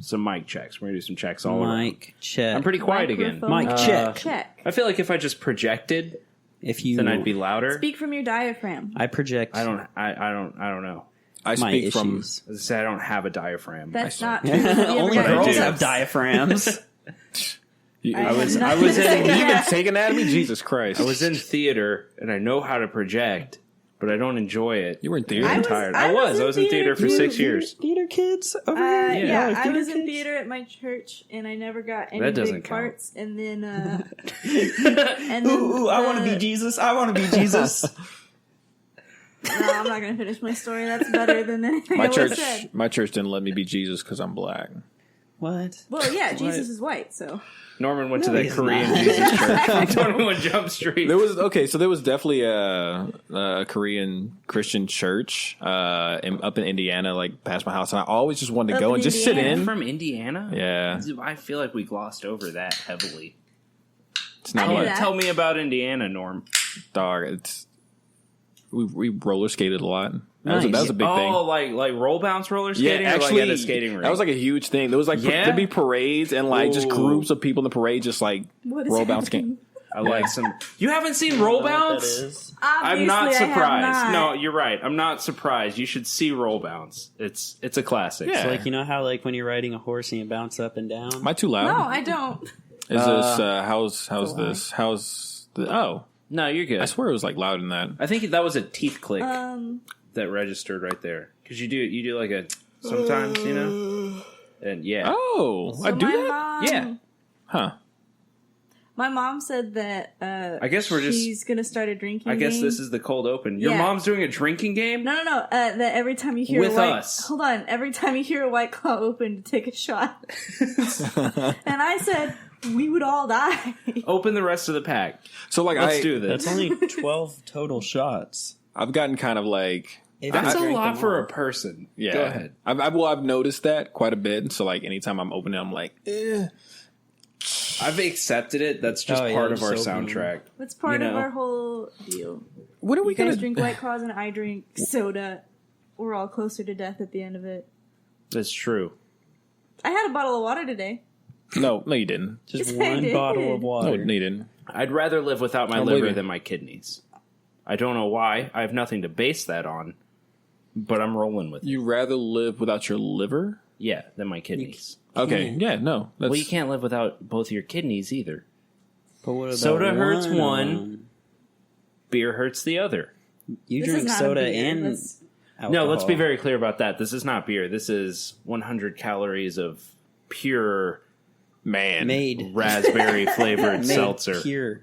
some mic checks. We're gonna do some checks all around. Mic check. I'm pretty quiet again. Mic check. Check. I feel like if I just projected, then I'd be louder. Speak from your diaphragm. I project. I don't know. I speak from. As I say, I don't have a diaphragm. That's not true. Have you ever Only got girls jokes? have diaphragms. I was in You even take anatomy? Jesus Christ! I was in theater and I know how to project, but I don't enjoy it. You were in theater. I'm tired. I was in theater for 6 years. Theater kids over here. Yeah, I theater was in kids. theater at my church, and I never got any That doesn't big count. parts. And then, and then Ooh, I want to be Jesus. I want to be Jesus. No, I'm not going to finish my story. That's better than anything My I would've church, said. my church didn't let me be Jesus because I'm black. What? Well, yeah, Jesus is white, so. Norman went to that he's Korean not. Jesus church on 21 Jump Street. There was so there was definitely a Korean Christian church up in Indiana, like past my house, and I always just wanted to Up go in and just sit Indiana? in. From Indiana? Yeah, I feel like we glossed over that heavily. it's not I knew much, that. Tell me about Indiana, Norm. dog. It's we roller skated a lot. That was Nice. a big thing. Oh, like roll bounce roller skating? Yeah, or actually, like at a skating rink? that was like a huge thing. There was like Yeah? there'd be parades and like just Ooh. groups of people in the parade, just like What is roll bounce happening? game. I like some. You haven't seen roll bounce? I'm not Obviously, I have surprised. not. No, you're right. I'm not surprised. You should see roll bounce. It's a classic. Yeah. It's like, you know how like when you're riding a horse and you bounce up and down? Am I too loud? No, I don't. Is this how's lie. this? How's the No, you're good. I swear it was like loud in that. I think that was a teeth click Um, that registered right there. Because you do like a sometimes, you know, and yeah, Oh, I so do my that? mom, Yeah. Huh. My mom said that I guess we're just. she's going to start a drinking I guess game. this is the cold open. Your Yeah. mom's doing a drinking game. No. That every time you hear With a white, us. hold on. Every time you hear a White Claw open, to take a shot. And I said we would all die. Open the rest of the pack. So like Let's do this. That's only 12 total shots. I've gotten kind of like If That's I a drink lot them for all. a person. yeah. Go ahead. I've noticed that quite a bit. So like anytime I'm opening, I'm like, I've accepted it. That's just Oh, yeah, part of our just open soundtrack. That's part You of know. our whole deal. what are we You guys gonna drink White Claws and I drink soda. We're all closer to death at the end of it. That's true. I had a bottle of water today. No, you didn't. Just Yes, I one did. bottle of No, water. you didn't. I'd rather live without my I believe liver you. than my kidneys. I don't know why. I have nothing to base that on, but I'm rolling with it. You'd rather live without your liver? Yeah, than my kidneys. Okay, yeah, no. That's, Well, you can't live without both your kidneys either. But what about Soda hurts of one. them? Beer hurts the other. You This drink is not soda a beer. and That's- alcohol. No, let's be very clear about that. This is not beer. This is 100 calories of pure man. made raspberry flavored made seltzer. pure.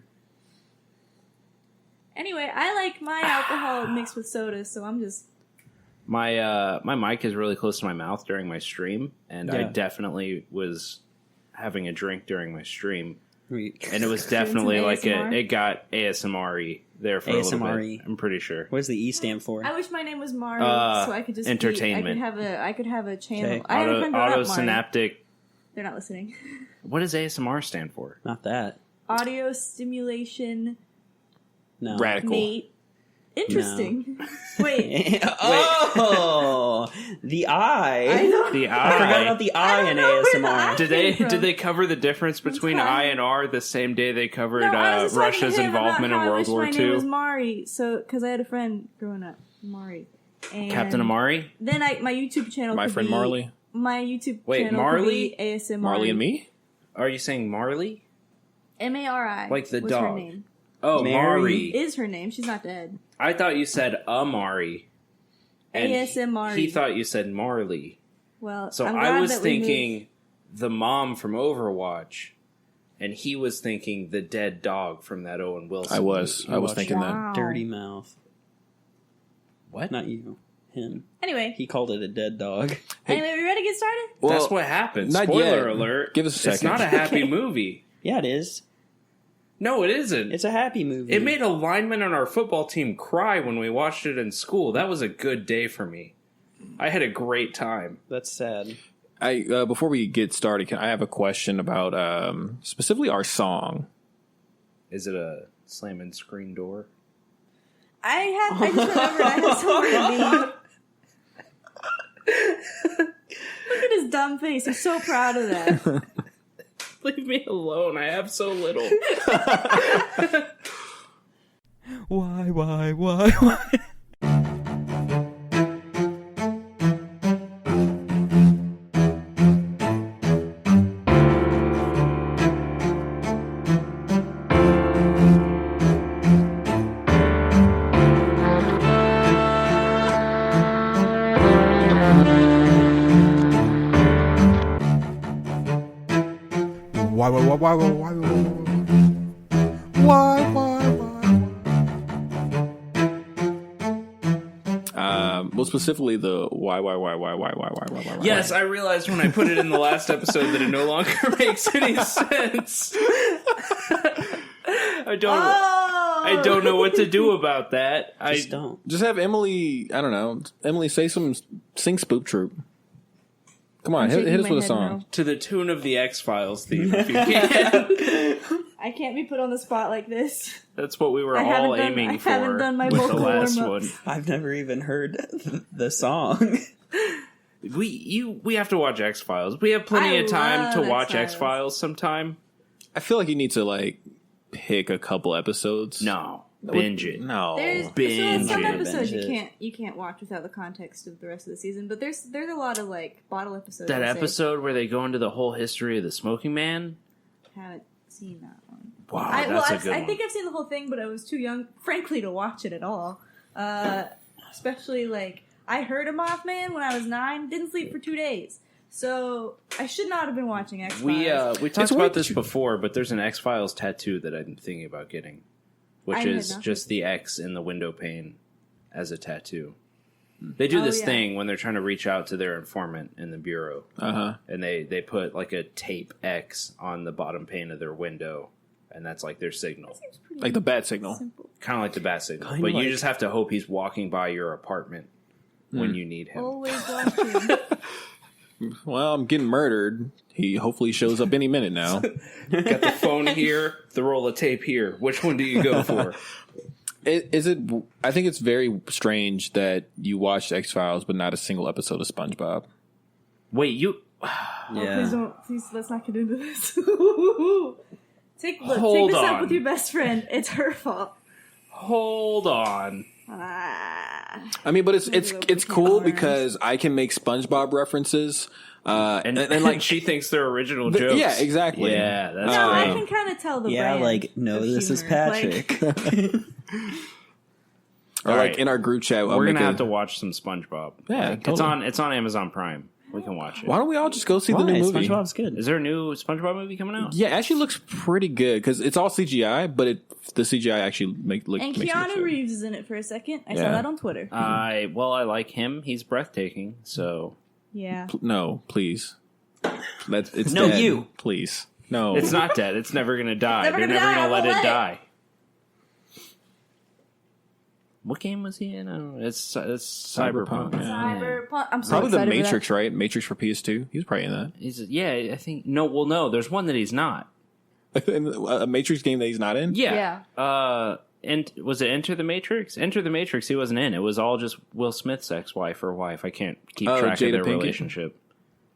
Anyway, I like my alcohol mixed with soda, so I'm just. My mic is really close to my mouth during my stream, and I Yeah. definitely was having a drink during my stream, We- and it was definitely some like ASMR? it got ASMR-y there for a little ASMR-y. bit. I'm pretty sure. What does the E stand for? I wish my name was Mari, so I could just entertainment. I could have a channel. Okay. I had a friend growing up, Mari. Autosynaptic. They're not listening. What does ASMR stand for? Not that. Audio stimulation No. Radical. mate. Interesting. Wait. Oh, the I eye. don't. The I forgot I. about the I eye don't in know where the ASMR. eye came Did they from. cover the difference between fine. I and R the same day they covered No, I was just talking to Russia's him about involvement how in I World wish War my name was II? Mari, so because I had a friend growing up, Mari. And Captain Amari? Then my YouTube channel. My could friend be- Marley. My YouTube Wait, channel Marley? could be ASMR. Marley and me? Are you saying Marley? Mari. Like the was dog. Her name. Oh, Mary? Mari. Is her name? She's not dead. I thought you said Amari. And ASMR. He thought you said Marley. Well, So I'm I glad was that we thinking the mom from Overwatch, and he was thinking the dead dog from that Owen Wilson. I was movie. thinking that. Wow. Dirty mouth. What? Not you. Him. Anyway, He called it a dead dog. anyway, we ready to get started? Well, That's what happened. not Spoiler yet. alert. Give us a It's second. not a happy Okay. movie. Yeah, it is. No, it isn't. It's a happy movie. It made a lineman on our football team cry when we watched it in school. That was a good day for me. I had a great time. That's sad. Before we get started, I have a question about specifically our song. Is it a slamming screen door? I just remembered I had somewhere to be. Look at at his dumb face. He's so proud of that. Leave me alone. I have so little. Why? Well, specifically the why. Yes, I realized when I put it in the last episode that it no longer makes any sense. I don't know what to do about that. Just don't. Just have Emily. I don't know. Emily sing Spoop Troop. Come on, hit us with a song. No. To the tune of the X-Files theme, if you can. I can't be put on the spot like this. That's what we were I all haven't aiming for haven't done my with the vocal last warm-up. one. I've never even heard the song. We have to watch X-Files. We have plenty of time to love watch X-Files. X-Files sometime. I feel like you need to like pick a couple episodes. No. Binge it. No. There's binge some it. episodes Binge you can't watch without the context of the rest of the season. But there's a lot of like bottle episodes. That I'd say. episode where they go into the whole history of the Smoking Man. Haven't seen that one. Wow, I one. think I've seen the whole thing, but I was too young, frankly, to watch it at all. Especially like I heard of Mothman when I was 9. Didn't sleep for 2 days. So I should not have been watching X Files. We talked about this before, but there's an X-Files tattoo that I'm thinking about getting, which is just the X in the window pane as a tattoo. They do this thing when they're trying to reach out to their informant in the bureau, and they put like a tape X on the bottom pane of their window, and that's like their signal, Like the bat signal. kind of like the bat signal. Kinda But like- you just have to hope he's walking by your apartment when you need him. Always watching. Well, I'm getting murdered. He hopefully shows up any minute now. Got the phone here, the roll of tape here. Which one do you go for? I think it's very strange that you watched X-Files but not a single episode of SpongeBob. Wait, you... Please, let's not get into this. Take Hold this up on. with your best friend. It's her fault. Hold on. I mean, but it's cool learn. because I can make SpongeBob references. And like she thinks they're original jokes. Yeah, exactly. Yeah, that's No, I great. can kind of tell the Yeah, brand like, no, of this is humor. Patrick. Or All like right. in our group chat, We're gonna have to watch some SpongeBob. Yeah, Like, totally. it's on Amazon Prime. We can watch it. Why don't we all just go see the Why? new movie? SpongeBob's good. Is there a new SpongeBob movie coming out? Yeah, it actually looks pretty good because it's all CGI, but the CGI actually And makes it look Keanu good. Reeves is in it for a second. I saw Yeah. that on Twitter. I like him. He's breathtaking. So Yeah. No, please. It's No, dead. you. Please. No. it's not dead. It's never gonna die. Never They're gonna never die. gonna let I'll it let it. die. What game was he in? I don't know. It's Cyberpunk. Yeah. Cyberpunk. I'm so Probably the excited for Matrix, right? Matrix for PS2. He was probably in that. I think no. Well, no. There's one that he's not. A Matrix game that he's not in? Yeah. And was it Enter the Matrix? Enter the Matrix. He wasn't in. It was all just Will Smith's ex-wife or wife. I can't keep track Jada of their Pinkett. relationship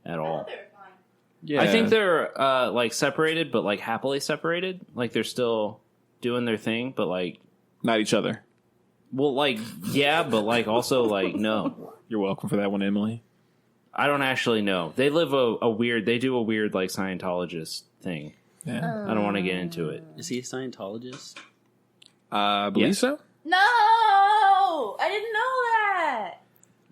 at all. Yeah. I think they're like separated, but like happily separated. Like they're still doing their thing, but like, not each other. well, like yeah, but like also like no. You're welcome for that one, Emily. I don't actually know. They live a weird. They do a weird like Scientologist thing. Yeah. I don't want to get into it. Is he a Scientologist? I believe Yes. so. No, I didn't know that.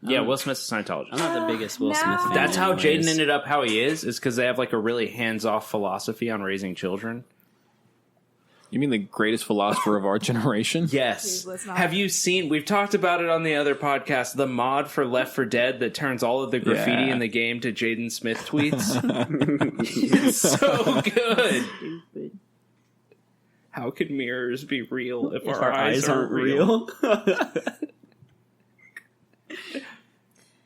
Yeah, Will Smith's a Scientologist. I'm not the biggest Will No. Smith fan. That's how anyways. Jaden ended up how he is because they have like a really hands-off philosophy on raising children. You mean the greatest philosopher of our generation? Yes. Please, let's not. Have you seen, we've talked about it on the other podcast, the mod for Left 4 Dead that turns all of the graffiti Yeah. in the game to Jaden Smith tweets? It's so good. How could mirrors be real if, If our eyes aren't real.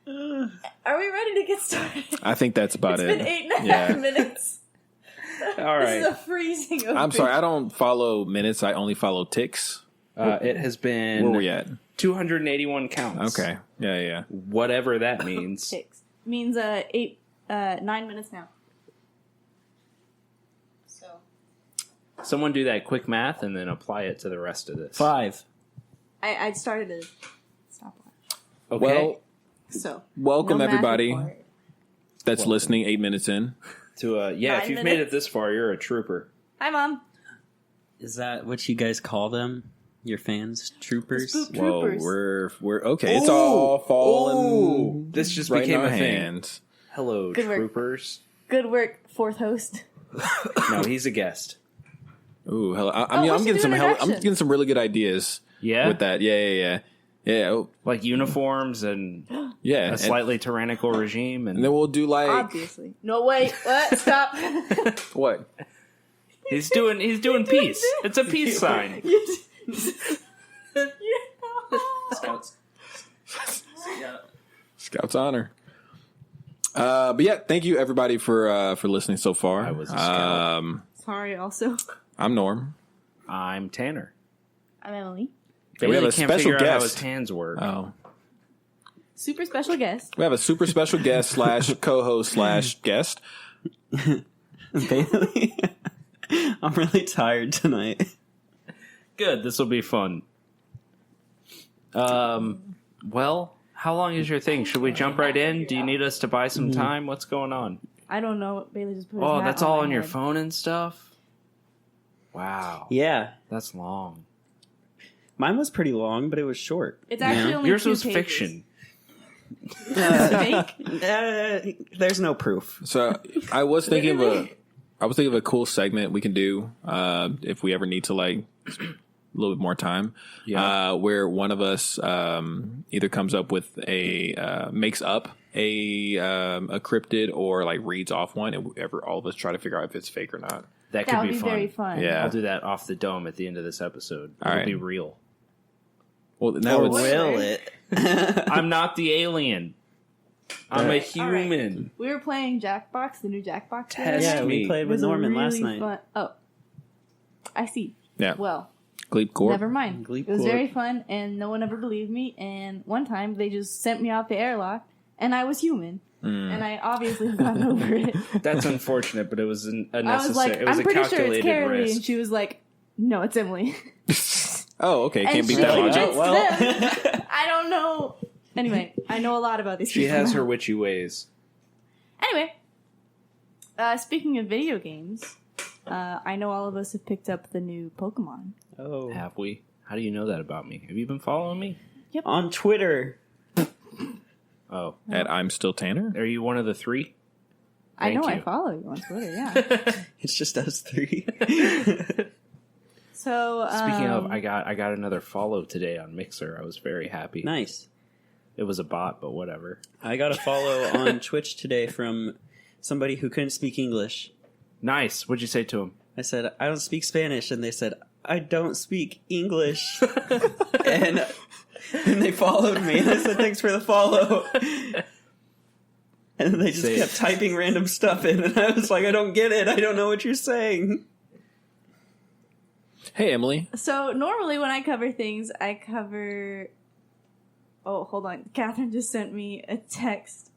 Are we ready to get started? I think that's about It's it. been 8.5 minutes. All This is right. a freezing open. I'm sorry, I don't follow minutes. I only follow ticks. It has been Where we at? 281 counts. Okay. Yeah. Whatever that means. Ticks. Means 8 9 minutes now. So. Someone do that quick math and then apply it to the rest of this. 5. I started a stopwatch. Okay. Well, So. welcome no math everybody required. that's listening 8 minutes in. to if 9 you've made minutes. it this far, you're a trooper. Hi, Mom. Is that what you guys call them? Your fans? Troopers? Spook Whoa, troopers. we're okay. It's all falling. This just right in became our a thing. hands. Hello, Good work. troopers. Good work, fourth host. No, he's a guest. Ooh, hello. we I'm should getting do some I'm introductions. getting some really good ideas. Yeah? With that, yeah. Oh, Like uniforms and yeah. a slightly tyrannical regime. And then we'll do like Obviously. No, wait. What? Stop. what? He's doing peace. It's a peace sign. Scout's honor. But yeah, thank you everybody for listening so far. I was a scout. Sorry, also. I'm Norm. I'm Tanner. I'm Emily. We have a can't special figure out how guest. his hands work. Oh, Super special guest. we have a super special guest / co-host / guest. Bailey? I'm really tired tonight. Good. This will be fun. Well, how long is your thing? Should we jump right in? Do you need us to buy some time? What's going on? I don't know. Bailey just put his Oh, hat that's all my on your head. phone and stuff? Wow. Yeah. That's long. Mine was pretty long, but it was short. It's actually only Yours 2 was pages. fiction. Fake? There's no proof. So I was thinking of a cool segment we can do if we ever need to like a little bit more time. Yeah. Where one of us either comes up with makes up a cryptid or like reads off one, and all of us try to figure out if it's fake or not. That could That would be be fun. very fun. Yeah. I'll do that off the dome at the end of this episode. All It'll right. be real. Well, now Or it's will it? I'm not the alien. I'm a human. Alright. We were playing Jackbox, the new Jackbox. Test Yeah, me. we played It with was a Norman last really night. fun- Oh. I see. Yeah. Well, Gleep Corp. never mind. Gleep It was Corp. very fun, and no one ever believed me. And one time, they just sent me off the airlock, and I was human. And I obviously have gotten over it. That's unfortunate, but it was a I necessary. was like, it was I'm a pretty sure it's calculated Carrie, risk. and she was like, no, it's Emily. Oh, okay. And Can't beat she that convinced logic. Well. them. I don't know. Anyway, I know a lot about these She people. has her witchy ways. Anyway, speaking of video games, I know all of us have picked up the new Pokemon. Oh. Have we? How do you know that about me? Have you been following me? On Twitter. Oh, At I'm still Tanner. are you one of the 3? I know Thank I you. follow you on Twitter, yeah. It's just us 3. So, Speaking of, I got another follow today on Mixer. I was very happy. Nice. It was a bot, but whatever. I got a follow on Twitch today from somebody who couldn't speak English. Nice. What'd you say to him? I said, I don't speak Spanish. And they said, I don't speak English. and they followed me. And I said, thanks for the follow. And they just Say- kept typing random stuff in. And I was like, I don't get it. I don't know what you're saying. Hey, Emily. so normally when I cover things, I cover... Oh, hold on. Catherine just sent me a text.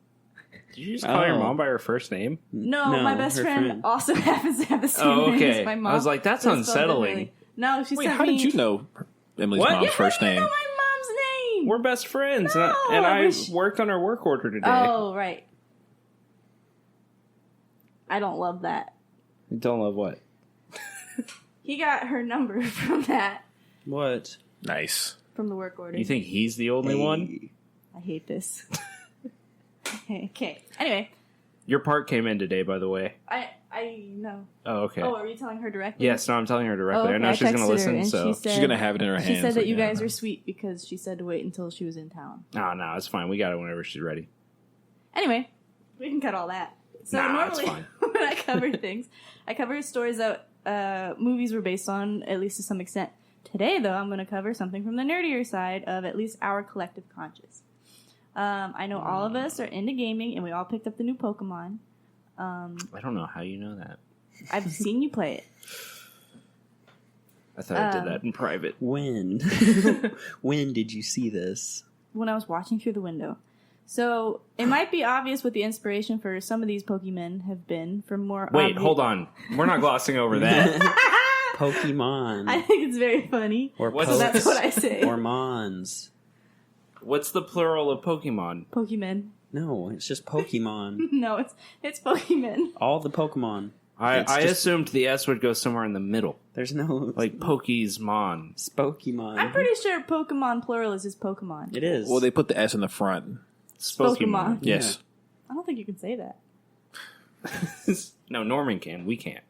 Did you just call your Oh. mom by her first name? No, No, my best her friend, friend. also happens to have the same Oh, name okay. as my mom. I was like, that's so it's spelled unsettling. differently. No, she Wait, sent how me... did you know Emily's What? mom's Yeah, first How do you name? know my mom's name? We're best friends, No, and I I wish- worked on her work order today. Oh, right. I don't love that. You don't love what? He got her number from that, What? Nice. from the work order. You think he's the only one? I hate this. Okay. Anyway, Your part came in today, by the way. I know. Oh, okay. Oh, are you telling her directly? Yes, no, I'm telling her directly. Oh, okay. I know she's going texted to her listen, and so. she said, She's gonna have it in her hands. She said that you like, guys are sweet because she said to wait until she was in town. No, it's fine. We got it whenever she's ready. Anyway, we can cut all that. So Nah, it's normally fine. when I cover things, I cover stories that movies were based on, at least to some extent. Today, though, I'm going to cover something from the nerdier side of at least our collective conscious. I know all of us are into gaming, and we all picked up the new Pokemon. I don't know how you know that. I've seen you play it. I thought I did that in private. When? When did you see this? When I was watching through the window. So it might be obvious what the inspiration for some of these Pokemon have been from more. Wait, hold on. We're not glossing over that. Pokemon. I think it's very funny. Or What's So that's what I say. Or Mons. What's the plural of Pokemon? Pokemon. No, it's just Pokemon. No, it's Pokemon. All the Pokemon. I It's assumed the S would go somewhere in the middle. There's no Like Pokemon. Spokemon. I'm pretty sure Pokemon plural is just Pokemon. It is. Well, they put the S in the front. Pokemon. Yes. I don't think you can say that. No, Norman can. We can't.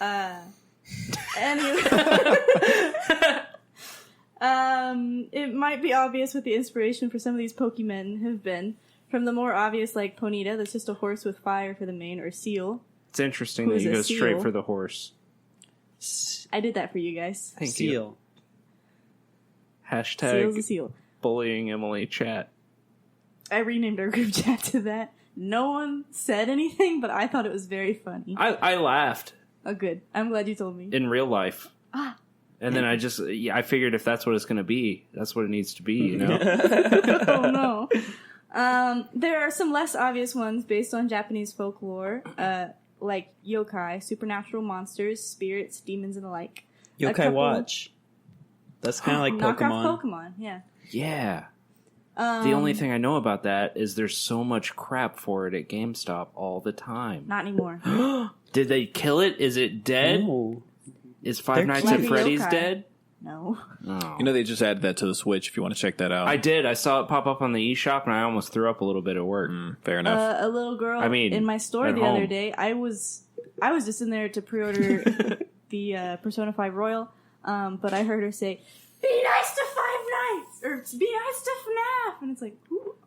Anyway. It might be obvious what the inspiration for some of these Pokemon have been. From the more obvious, like Ponyta, that's just a horse with fire for the mane, or Seal. It's interesting Who that is you a go straight seal? for the horse. I did that for you guys. Thank you. Seal. Seal's a Hashtag seal. bullying Emily chat. I renamed our group chat to that. No one said anything, but I thought it was very funny. I laughed Oh, good. I'm glad you told me. in real life. Ah. And then I figured if that's what it's going to be, that's what it needs to be, you know? Oh, no. There are some less obvious ones based on Japanese folklore, like yokai, supernatural monsters, spirits, demons, and the like. A Yokai couple- Watch. That's kind of like Knockoff Pokemon. Pokemon, yeah. Yeah. The only thing I know about that is there's so much crap for it at GameStop all the time. Not anymore. Did they kill it? Is it dead? No. Is Five They're Nights keeping at Freddy's yokai. dead? No. Oh. You know, they just added that to the Switch if you want to check that out. I did. I saw it pop up on the eShop, and I almost threw up a little bit at work. Fair enough. A little girl in my store at the other home. day, I was just in there to pre-order the Persona 5 Royal, but I heard her say, "Be nice to Five Nights," or "Be nice to FNAF," and it's like,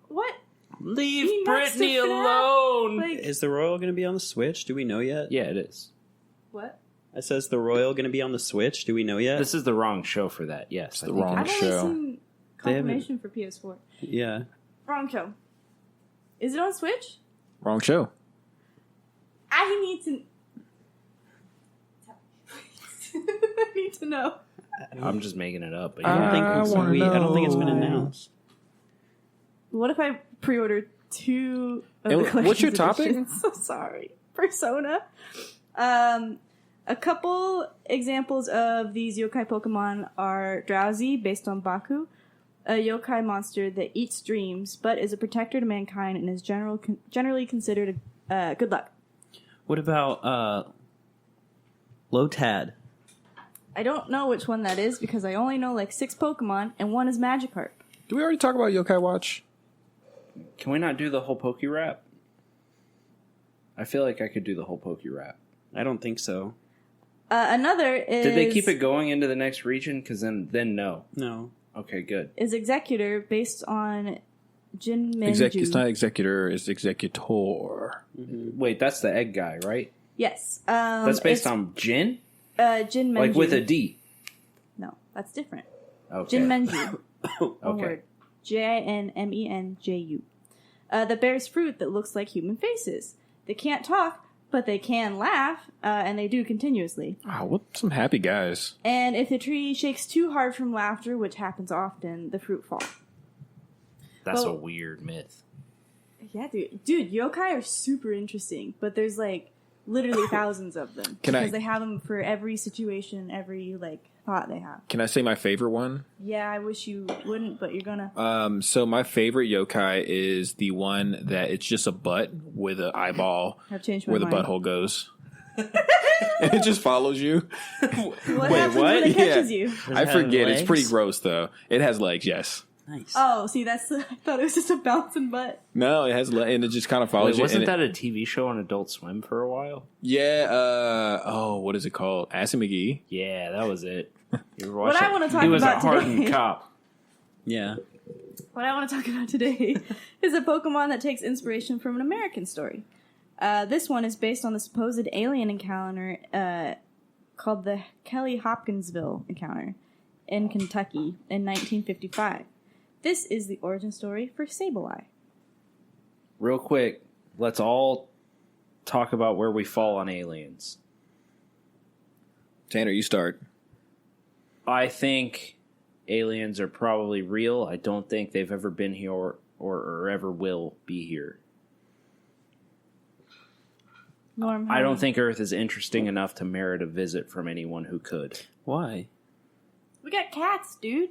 what? Leave Be nice to Brittany FNAF. alone! Like, Is the Royal going to be on the Switch? Do we know yet? Yeah, it is. what? It says the Royal going to be on the Switch. Do we know yet? This is the wrong show for that. Yes, the wrong I've only show. seen They haven't- confirmation for PS4. Yeah. Wrong show. Is it on Switch? Wrong show. I need to. I need to know. I'm just making it up. But I don't think I it's, wanna I don't think it's been know. announced. What if I pre-order 2 of And the collector's what's your topic? editions? So sorry. Persona. A couple examples of these yokai Pokemon are Drowsy, based on Baku, a yokai monster that eats dreams, but is a protector to mankind and is generally considered good luck. What about Lotad? I don't know which one that is because I only know like 6 Pokemon, and one is Magikarp. Did we already talk about Yokai Watch? can we not do the whole Poke Rap? I feel like I could do the whole Poke Rap. I don't think so. Another is... Did they keep it going into the next region? Because then no. No. Okay, good. Is Executor, based on Jin Menju. It's not Executor, it's Executor. Wait, that's the egg guy, right? Yes. That's based it's, on Jin? Jin Menju. Like with a D. No, that's different. Okay. Jin Menju. One Okay. word. Jinmenju. That bears fruit that looks like human faces. They can't talk, but they can laugh, and they do continuously. Wow, what some happy guys. And if the tree shakes too hard from laughter, which happens often, the fruit fall. That's Well- a weird myth. Yeah, dude, yokai are super interesting, but there's like literally thousands of them Can I- because they have them for every situation, every like thought they have. Can I say my favorite one? Yeah, I wish you wouldn't, but you're gonna. So my favorite yokai is the one that it's just a butt with an eyeball I've changed my where the mind. butthole goes. And it just follows you. What Wait, happens what? when it Yeah. catches you? Does it I have forget. It's pretty legs? gross though. It has legs, yes. Nice. Oh, see, I thought it was just a bouncing butt. No, it has and it just kind of follows Wait, you. wasn't and that a TV show on Adult Swim for a while? Yeah. What is it called? Assy McGee. Yeah, that was it. You were What I watching- wanna talk He was about a hardened today- cop. Yeah. What I want to talk about today is a Pokemon that takes inspiration from an American story. This one is based on the supposed alien encounter called the Kelly Hopkinsville encounter in Kentucky in 1955. This is the origin story for Sableye. Real quick, let's all talk about where we fall on aliens. Tanner, you start. I think aliens are probably real. I don't think they've ever been here or ever will be here. Norm, I don't think Earth is interesting enough to merit a visit from anyone who could. Why? We got cats, dude.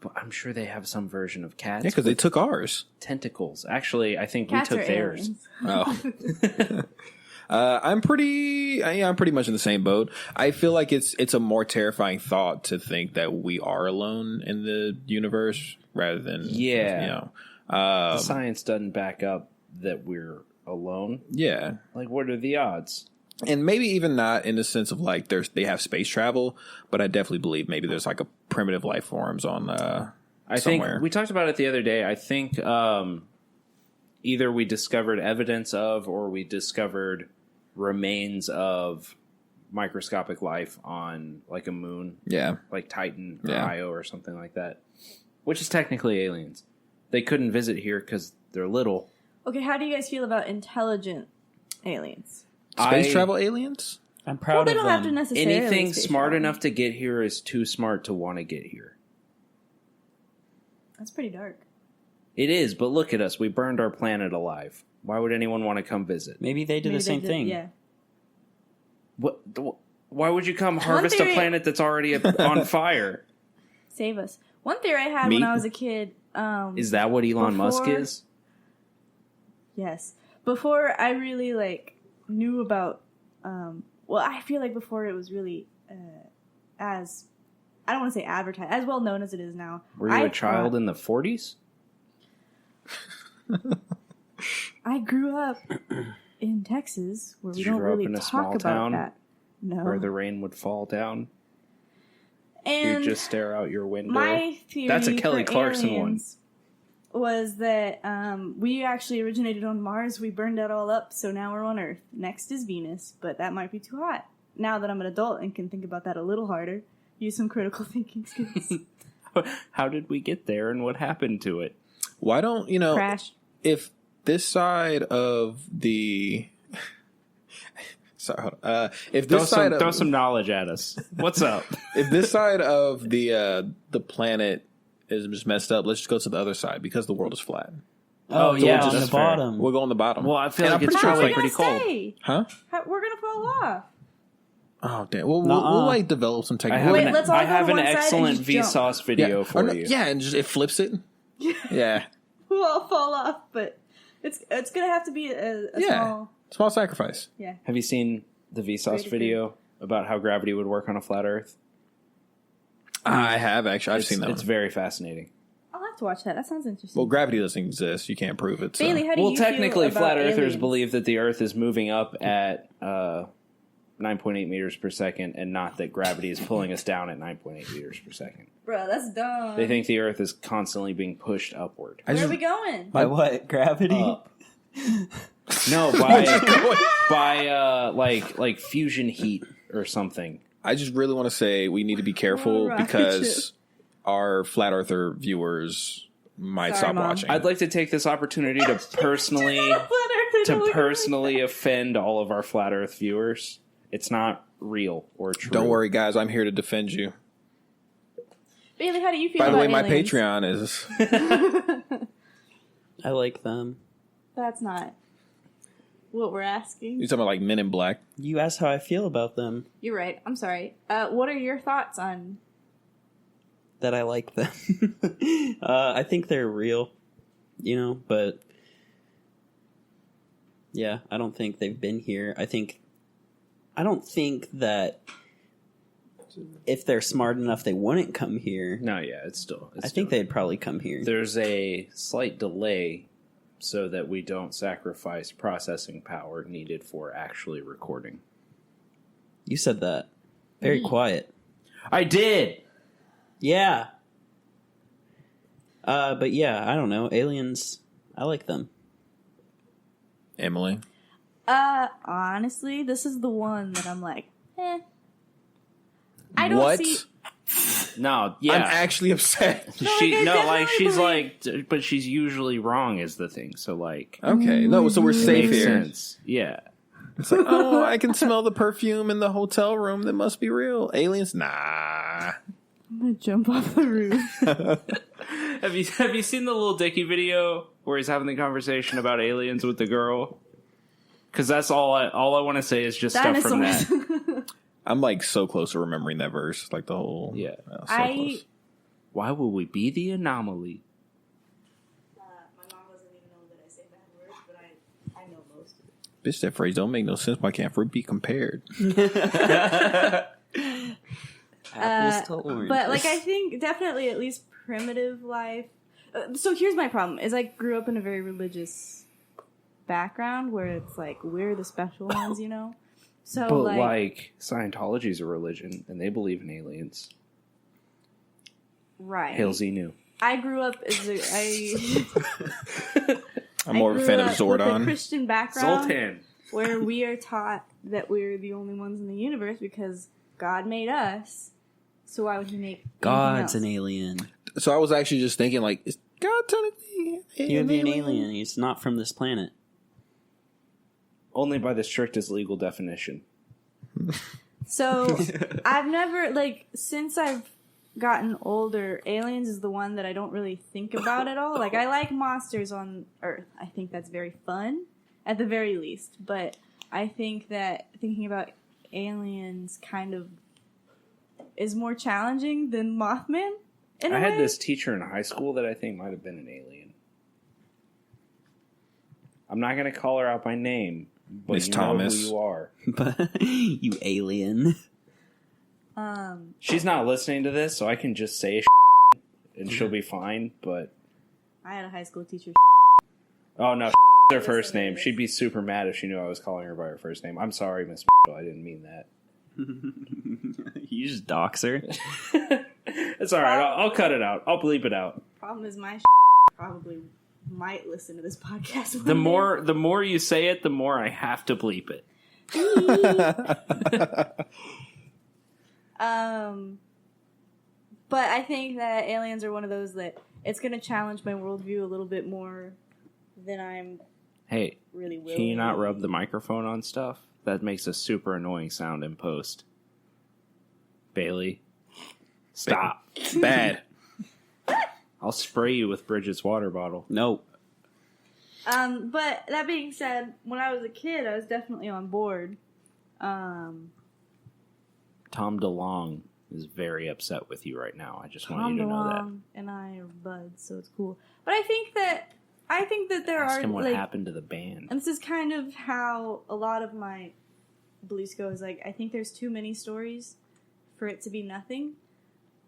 But I'm sure they have some version of cats. Yeah, because they with took ours. tentacles. Actually, I think Cats we are took theirs. aliens. Oh. I'm pretty much in the same boat. I feel like it's a more terrifying thought to think that we are alone in the universe rather than, the science doesn't back up that we're alone. Yeah. Like, what are the odds? And maybe even not in the sense of like they have space travel, but I definitely believe maybe there's like a primitive life forms on I somewhere. think we talked about it the other day. I think either we discovered evidence of or we discovered remains of microscopic life on like a moon. Yeah. Like Titan or Yeah. Io or something like that. Which is technically aliens. They couldn't visit here because they're little. Okay, how do you guys feel about intelligent aliens? Space travel aliens? I'm proud Well, they of don't them. have to necessarily Anything space smart travel. enough to get here is too smart to want to get here. That's pretty dark. It is, but look at us. We burned our planet alive. Why would anyone want to come visit? Maybe they did Maybe the same they did- thing. Yeah. What? Why would you come harvest a theory- planet that's already on fire? Save us. One theory I had Meat? when I was a kid. Is that what Elon Musk Before- is? Yes. Before I really knew about I feel like before it was really as I don't want to say advertised, as well known as it is now. Were you a child in the 40s? I grew up in Texas where we Did you don't grow up really in a talk small about town that. No. Where the rain would fall down? and You just stare out your window. my theory That's a Kelly for Clarkson aliens was that we actually originated on Mars. We burned it all up, so now we're on Earth. Next is Venus, but that might be too hot. Now that I'm an adult and can think about that a little harder, use some critical thinking skills. How did we get there and what happened to it? Why don't, Crash. if this side of the... Sorry, hold on. If this side Throw of... some knowledge at us. What's up? If this side of the planet is just messed up, let's just go to the other side because the world is flat. Oh, so yeah, we'll on the just- fair. bottom. We'll go on the bottom. Well, I feel And like I'm it's pretty sure probably it's pretty cold. Stay? Huh? We're gonna fall off. Oh, damn. Well, Nuh-uh. we'll like develop some I technology. have Wait, an, let's all I go have to an one side and excellent just jump. Vsauce video for you. Yeah, and just it flips it. Yeah. We'll all fall off, but it's gonna have to be a Yeah. Small sacrifice. yeah. Have you seen the Vsauce Great video about how gravity would work on a flat Earth? I have actually. I've seen that It's one. very fascinating. I'll have to watch that. That sounds interesting. Well, gravity doesn't exist. You can't prove it. So. Bailey, how do Well, you technically, feel flat about earthers aliens? believe that the Earth is moving up at 9.8 meters per second, and not that gravity is pulling us down at 9.8 meters per second. Bro, that's dumb. They think the Earth is constantly being pushed upward. I Where just, are we going? By what? Gravity? Up. No, by like fusion heat or something. I just really want to say we need to be careful rocket because our flat earther viewers might Sorry, stop Mom. watching. I'd like to take this opportunity to personally offend all of our flat Earth viewers. It's not real or true. Don't worry, guys. I'm here to defend you. Bailey, how do you feel By the about way, my aliens? Patreon is. I like them. That's not what we're asking. You're talking about like Men in Black. You asked how I feel about them. You're right. I'm sorry. What are your thoughts on... That I like them. I think they're real, but yeah, I don't think they've been here. I don't think that if they're smart enough, they wouldn't come here. No, yeah, it's still. I think they'd probably come here. There's a slight delay so that we don't sacrifice processing power needed for actually recording. You said that. Very quiet. I did! Yeah. But yeah, I don't know. Aliens, I like them. Emily. Honestly, this is the one that I'm like, I don't What? see... No, yeah. I'm actually upset. But she's usually wrong is the thing. So like, Okay, no, so we're it safe makes here. sense. Yeah. It's like, oh, I can smell the perfume in the hotel room. That must be real. Aliens? Nah. I'm gonna jump off the roof. Have you seen the Lil Dicky video where he's having the conversation about aliens with the girl? Because that's all I want to say is just stuff from that. I'm like so close to remembering that verse, like the whole. Yeah, so close. Why will we be the anomaly? My mom doesn't even know that I say bad words, but I know most of it. Bitch, that phrase don't make no sense. Why can't fruit be compared? Apples to oranges. But like, I think definitely at least primitive life. So here's my problem: is I grew up in a very religious background where it's like we're the special ones, you know. So, but like Scientology's a religion, and they believe in aliens. Right. Hail Xenu. I grew up as I'm more of a fan of with Zordon. a Christian background, Zoltan. where we are taught that we're the only ones in the universe because God made us. So why would He make God's anything an alien. So I was actually just thinking, like, is God technically He would be an alien. He's not from this planet. Only by the strictest legal definition. So I've never, like, since I've gotten older, aliens is the one that I don't really think about at all. Like, I like monsters on Earth. I think that's very fun, at the very least. But I think that thinking about aliens kind of is more challenging than Mothman. In a I had way. this teacher in high school that I think might have been an alien. I'm not going to call her out by name, but Miss you Thomas. know who you are. But you alien. She's not listening to this, so I can just say and she'll be fine, but... I had a high school teacher. Oh, no, her first name. She'd be super mad if she knew I was calling her by her first name. I'm sorry, Miss I didn't mean that. You just dox her. It's alright, I'll cut it out. I'll bleep it out. Problem is my probably might listen to this podcast. The more you say it, the more I have to bleep it. But I think that aliens are one of those that it's going to challenge my worldview a little bit more than I'm Hey, really willing. can you not rub the microphone on stuff? That makes a super annoying sound in post. Bailey, stop. Bad. I'll spray you with Bridget's water bottle. Nope. But that being said, when I was a kid, I was definitely on board. Tom DeLonge is very upset with you right now. I just want you to know that. And I are buds, so it's cool. But I think that there Ask are him what like, happened to the band. and this is kind of how a lot of my beliefs go. Is like I think there's too many stories for it to be nothing.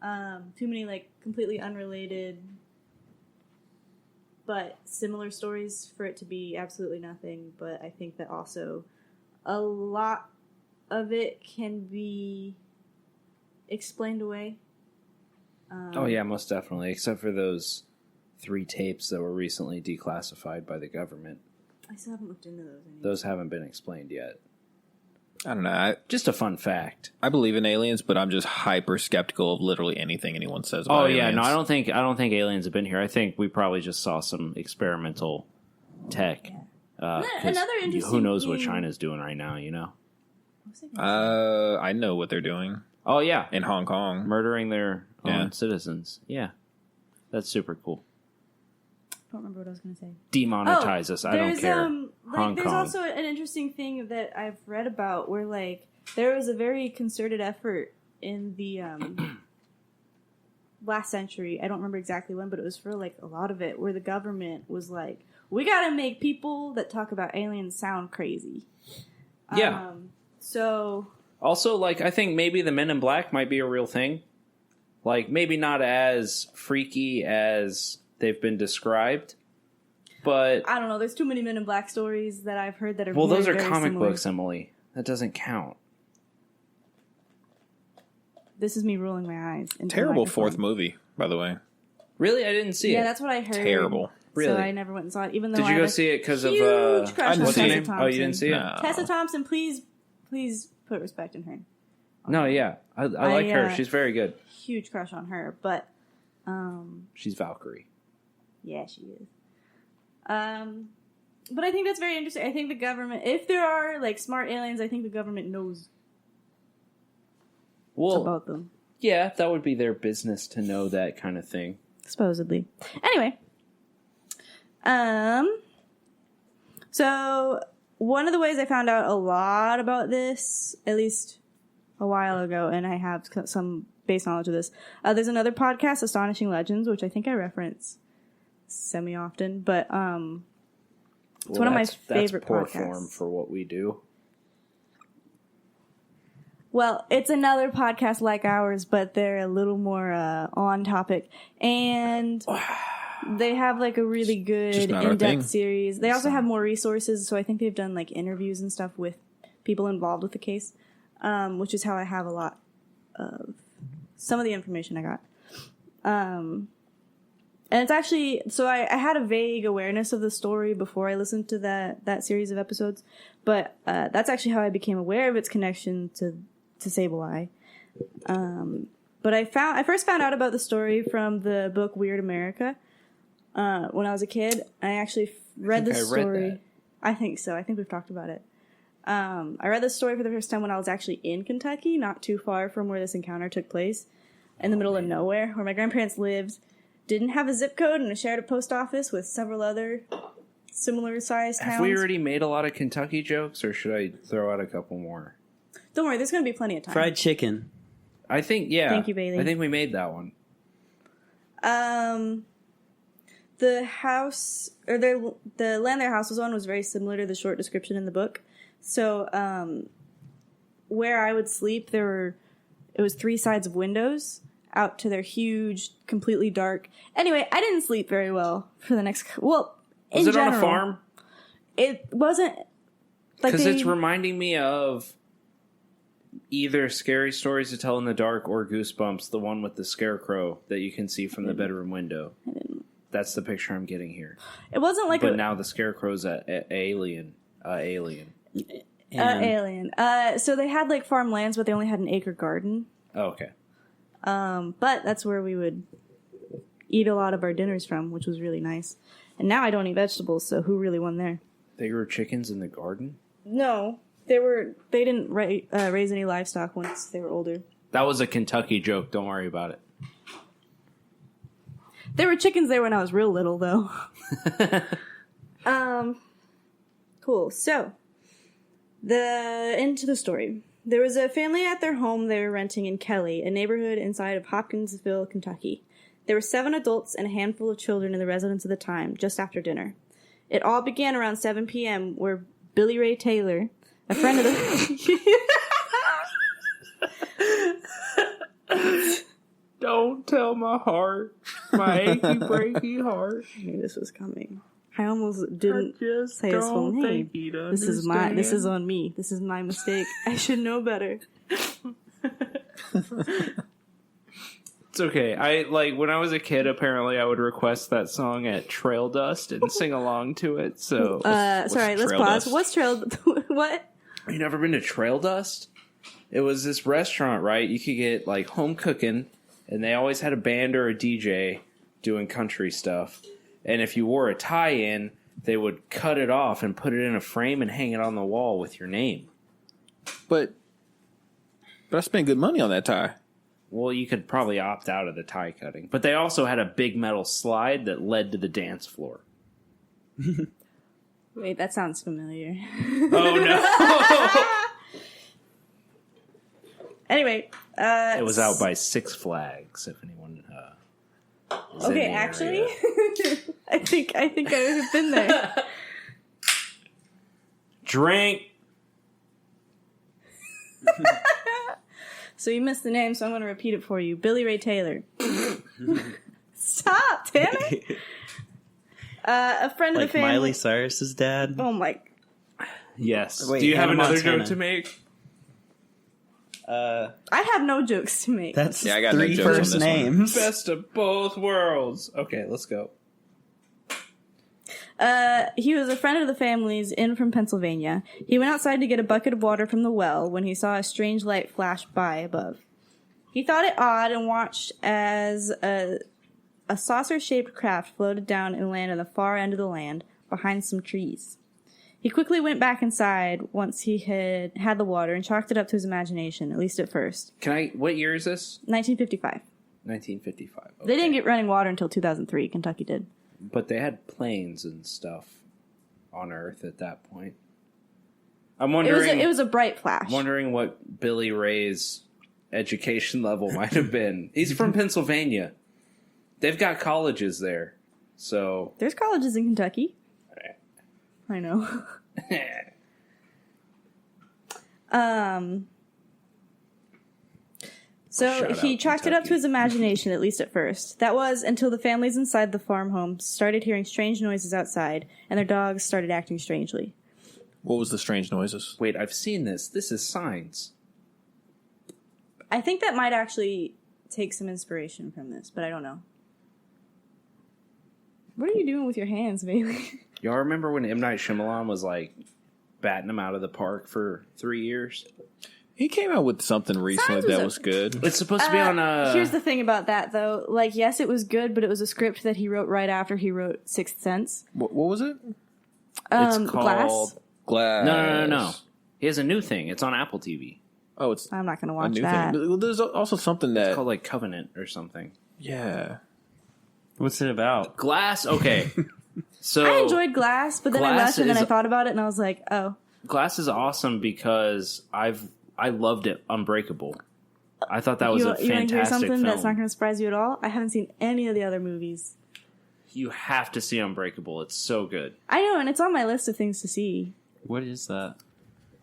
Too many like completely unrelated but similar stories for it to be absolutely nothing. But I think that also a lot of it can be explained away. Oh yeah, most definitely. Except for those 3 tapes that were recently declassified by the government. I still haven't looked into those. Those haven't been explained yet. I don't know. Just a fun fact. I believe in aliens, but I'm just hyper skeptical of literally anything anyone says about Oh aliens. yeah, no, I don't think aliens have been here. I think we probably just saw some experimental tech. 'Cause Another interesting who knows what thing- China's doing right now? You know. I know what they're doing Oh yeah, in Hong Kong. murdering their Yeah. own citizens. Yeah, that's super cool. I don't remember what I was going to say. Demonetize us. I don't care. Hong there's Kong. also an interesting thing that I've read about where like there was a very concerted effort in the last century. I don't remember exactly when, but it was for like a lot of it where the government was like, we got to make people that talk about aliens sound crazy. Yeah. So Also, like, I think maybe the Men in Black might be a real thing. Like, maybe not as freaky as they've been described, but... I don't know. There's too many Men in Black stories that I've heard that are Well, very, those are very comic similar. books, Emily. That doesn't count. This is me rolling my eyes. into the Terrible microphone. 4th movie, by the way. Really? I didn't see it. Yeah, that's what I heard. Terrible. Really? So I never went and saw it, even though Did I you have go a see it because of... huge crush on what's her Tessa name? Thompson. Oh, you didn't see it? No. Tessa Thompson, please put respect in her. No, yeah. I like her. She's very good. Huge crush on her, but She's Valkyrie. yeah, she is. But I think that's very interesting. I think the government, if there are like smart aliens, I think the government knows Well, about them. yeah, that would be their business to know that kind of thing. Supposedly. Anyway. So one of the ways I found out a lot about this, at least a while ago, and I have some base knowledge of this, there's another podcast, Astonishing Legends, which I think I reference semi-often, but it's one of my favorite poor podcasts. Form for what we do. Well, it's another podcast like ours, but they're a little more on topic, and they have like a really good in-depth series. They also have more resources, so I think they've done like interviews and stuff with people involved with the case, which is how I have a lot of some of the information I got. And it's actually, so I had a vague awareness of the story before I listened to that series of episodes, but that's actually how I became aware of its connection to Sableye. But I first found out about the story from the book Weird America when I was a kid. I actually read the story. I think so. I think we've talked about it. I read this story for the first time when I was actually in Kentucky, not too far from where this encounter took place, in the middle of nowhere, where my grandparents lived. Didn't have a zip code and shared a post office with several other similar-sized towns. Have we already made a lot of Kentucky jokes, or should I throw out a couple more? Don't worry, there's going to be plenty of time. Fried chicken. I think, yeah. Thank you, Bailey. I think we made that one. The house, or the land their house was on was very similar to the short description in the book. So, where I would sleep, it was 3 sides of windows out to their huge, completely dark. Anyway, I didn't sleep very well for the next, Was it general, on a farm? It wasn't, like, because it's reminding me of either Scary Stories to Tell in the Dark or Goosebumps, the one with the scarecrow that you can see from the bedroom window. That's the picture I'm getting here. It wasn't like but now the scarecrow's alien. Alien. So they had like farmlands, but they only had an acre garden. Oh, okay. But that's where we would eat a lot of our dinners from, which was really nice. And now I don't eat vegetables, so who really won there? They grew chickens in the garden? No, they didn't raise any livestock once they were older. That was a Kentucky joke. Don't worry about it. There were chickens there when I was real little, though. Cool. So, into the story. There was a family at their home they were renting in Kelly, a neighborhood inside of Hopkinsville, Kentucky. There were 7 adults and a handful of children in the residence at the time, just after dinner. It all began around 7 p.m., where Billy Ray Taylor, a friend of the... Don't tell my heart, my achy breaky heart. I knew this was coming. I almost didn't say his full name. This is on me. This is my mistake. I should know better. It's okay. When I was a kid, apparently I would request that song at Trail Dust and sing along to it. So, sorry, let's pause. Dust? What's Trail? What? You never been to Trail Dust? It was this restaurant, right? You could get like home cooking, and they always had a band or a DJ doing country stuff. And if you wore a tie-in, they would cut it off and put it in a frame and hang it on the wall with your name. But I spent good money on that tie. Well, you could probably opt out of the tie cutting. But they also had a big metal slide that led to the dance floor. Wait, that sounds familiar. Oh, no. Anyway. It was out by Six Flags, if anyone... Okay, actually, I think I have been there. Drink. So you missed the name, so I'm going to repeat it for you. Billy Ray Taylor. Stop, damn it. A friend of the family. Miley Cyrus's dad. Oh my. Yes. Wait, do you have Hannah another Montana. joke to make? I have no jokes to make. That's I got no 3 jokes on first this one. names. Best of both worlds. Okay, let's go. He was a friend of the family's in from Pennsylvania. He went outside to get a bucket of water from the well when he saw a strange light flash by above. He thought it odd and watched as a saucer-shaped craft floated down and landed on the far end of the land behind some trees. He quickly went back inside once he had the water and chalked it up to his imagination, at least at first. What year is this? 1955. 1955. Okay. They didn't get running water until 2003. Kentucky did. But they had planes and stuff on Earth at that point. I'm wondering. It was a bright flash. Wondering what Billy Ray's education level might have been. He's from Pennsylvania. They've got colleges there, so there's colleges in Kentucky. I know. So he chalked it up to his imagination, at least at first. That was until the families inside the farm home started hearing strange noises outside, and their dogs started acting strangely. What was the strange noises? Wait, I've seen this. This is Signs. I think that might actually take some inspiration from this, but I don't know. What are you doing with your hands, Bailey? Y'all remember when M. Night Shyamalan was like batting them out of the park for 3 years? He came out with something recently that was good. It's supposed to be on Here's the thing about that, though. Like, yes, it was good, but it was a script that he wrote right after he wrote Sixth Sense. What was it? It's Glass. Glass. No. He has a new thing. It's on Apple TV. Oh, it's I'm not going to a watch new that. thing. There's also something It's that... called like Covenant or something. Yeah. What's it about? Glass. Okay. So I enjoyed Glass, but then I Glass watched it and then is- I thought about it and I was like, oh. Glass is awesome because I loved it. Unbreakable. I thought that was a You want to hear fantastic something film. that's not going to surprise you at all? I haven't seen any of the other movies. You have to see Unbreakable. It's so good. I know, and it's on my list of things to see. What is that?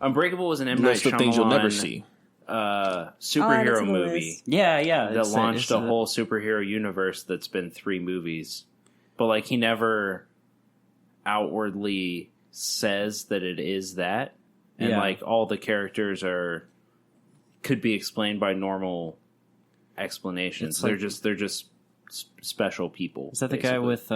Unbreakable was an M. Night List of things you'll never Shyamalan see. Superhero to the movie list. Yeah. that launched a whole superhero universe that's been 3 movies. But like he never outwardly says that it is that. And like all the characters could be explained by normal explanations. They're just special people. Is that the guy with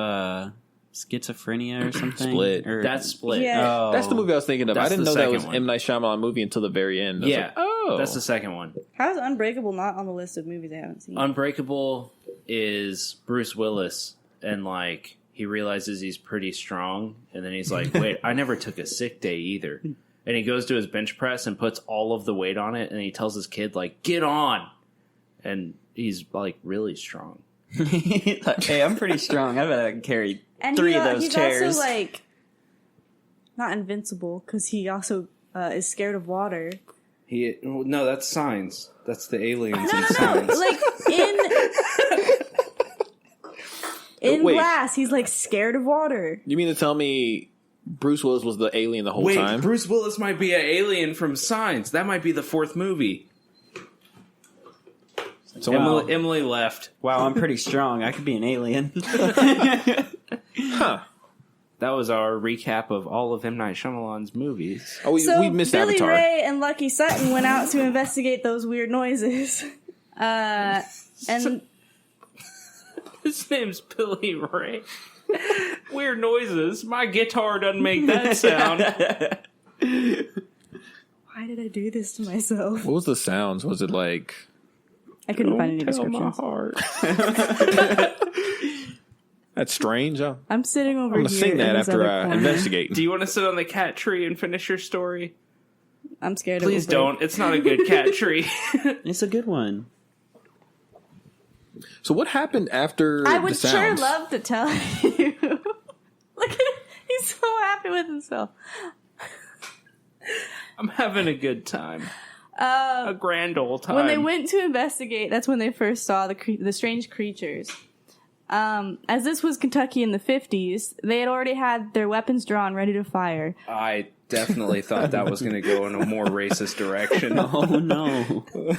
schizophrenia or something? Split. That's Split. Yeah. Oh. That's the movie I was thinking of. That's I didn't the know that second was one. M. Night Shyamalan movie until the very end. I was Yeah. like, oh. That's the second one. How is Unbreakable not on the list of movies I haven't seen? Unbreakable is Bruce Willis, and like he realizes he's pretty strong, and then he's like, "Wait, I never took a sick day either." And he goes to his bench press and puts all of the weight on it, and he tells his kid like, "Get on," and he's like really strong. Hey, I'm pretty strong. I bet I can carry and 3 of those he's chairs. also like not invincible because he also is scared of water. No, that's Signs. That's the aliens No, in no, Signs. no. Like in Wait. Glass, he's like scared of water. You mean to tell me Bruce Willis was the alien the whole Wait, time? Bruce Willis might be an alien from Signs. That might be the 4th movie. So Wow. Emily left. Wow, I'm pretty strong. I could be an alien. Huh. That was our recap of all of M. Night Shyamalan's movies. Oh, So we missed Billy Avatar. Ray and Lucky Sutton went out to investigate those weird noises. And His name's Billy Ray. Weird noises. My guitar doesn't make that sound. why did I do this to myself? What was the sounds? Was it like... I couldn't find any Tell my descriptions. heart. That's strange. I'm I'm sitting over going to here. sing in that this after other I corner. investigate. Do you want to sit on the cat tree and finish your story? I'm scared. Please it will break. don't. It's not a good cat tree. It's a good one. So what happened after I the would sure sounds? love to tell you. Look at him. He's so happy with himself. I'm having a good time. A grand old time. When they went to investigate, that's when they first saw the strange creatures. As this was Kentucky in the 50s, they had already had their weapons drawn, ready to fire. I definitely thought that was going to go in a more racist direction. Oh, no.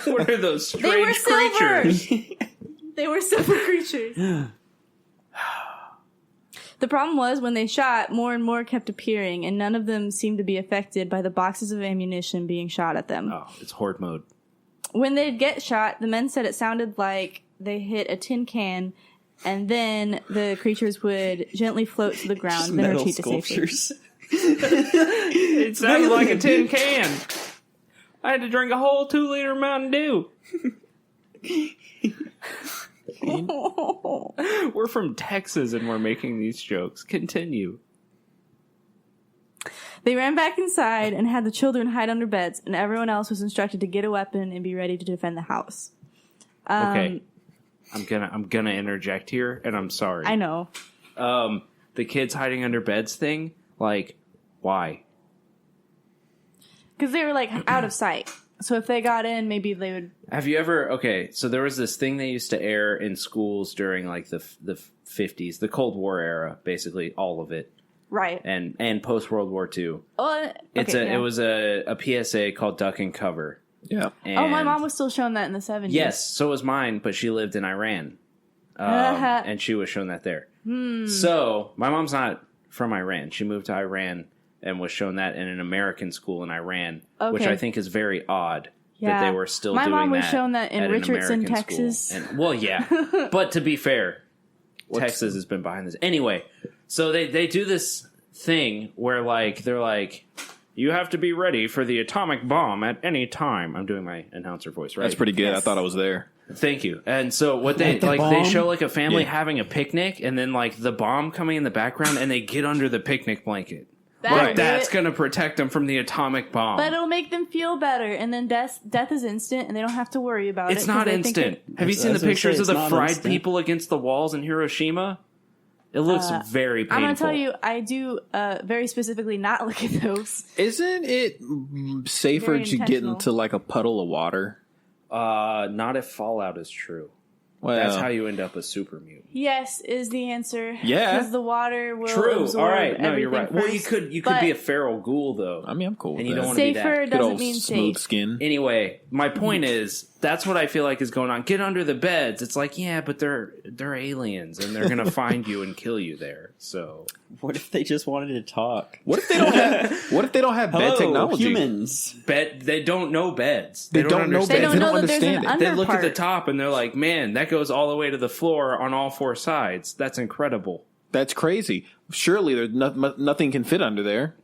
What are those They were strange silver! creatures? They were silver creatures. The problem was, when they shot, more and more kept appearing, and none of them seemed to be affected by the boxes of ammunition being shot at them. Oh, it's horde mode. When they'd get shot, the men said it sounded like they hit a tin can, and then the creatures would gently float to the ground, then Metal retreat to safety. sculptures. It sounded like a tin can. I had to drink a whole 2-liter Mountain Dew. We're from Texas and we're making these jokes. Continue. They ran back inside and had the children hide under beds, and everyone else was instructed to get a weapon and be ready to defend the house. Okay. I'm gonna interject here, and I'm sorry. I know. The kids hiding under beds thing, like, why? Because they were, like, out of sight. So if they got in, maybe they would... Have you ever... Okay, so there was this thing they used to air in schools during, like, the 50s, the Cold War era, basically, all of it. Right. And post-World War II. Okay, It was a PSA called Duck and Cover. Yeah. And my mom was still shown that in the 70s. Yes, so was mine, but she lived in Iran. And she was shown that there. So, my mom's not from Iran. She moved to Iran and was shown that in an American school in Iran, which I think is very odd that they were still doing that. My mom was shown that in Richardson, Texas. And, well, yeah. But to be fair, Texas has been behind this. Anyway, so they do this thing where, like, they're like, you have to be ready for the atomic bomb at any time. I'm doing my announcer voice, right? That's pretty good. Yes. I thought I was there. Thank you. And so what they they show like a family having a picnic, and then like the bomb coming in the background, and they get under the picnic blanket. That's going to protect them from the atomic bomb. But it'll make them feel better, and then death is instant, and they don't have to worry about it. It's not instant. Have you seen the pictures of the fried people against the walls in Hiroshima? It looks very painful. I'm going to tell you, I do very specifically not look at those. Isn't it safer to get into like a puddle of water? Not if Fallout is true. Well, that's how you end up a super mutant. Yes, is the answer. Yeah, because the water will true. absorb All right, no, you're right. first. Well, you could be a feral ghoul though. I mean, I'm cool. And with you that. don't want to be that. Safer doesn't mean smooth safe. skin. Anyway, my point is that's what I feel like is going on. Get under the beds. It's like, yeah, but they're aliens and they're gonna find you and kill you there. So what if they just wanted to talk? What if they don't have? What if they don't have bed technology? Humans. They don't know beds. They don't know understand. beds. They don't understand it. They look at the top and they're like, man, that goes all the way to the floor on all four sides. That's incredible. That's crazy. Surely there's nothing can fit under there.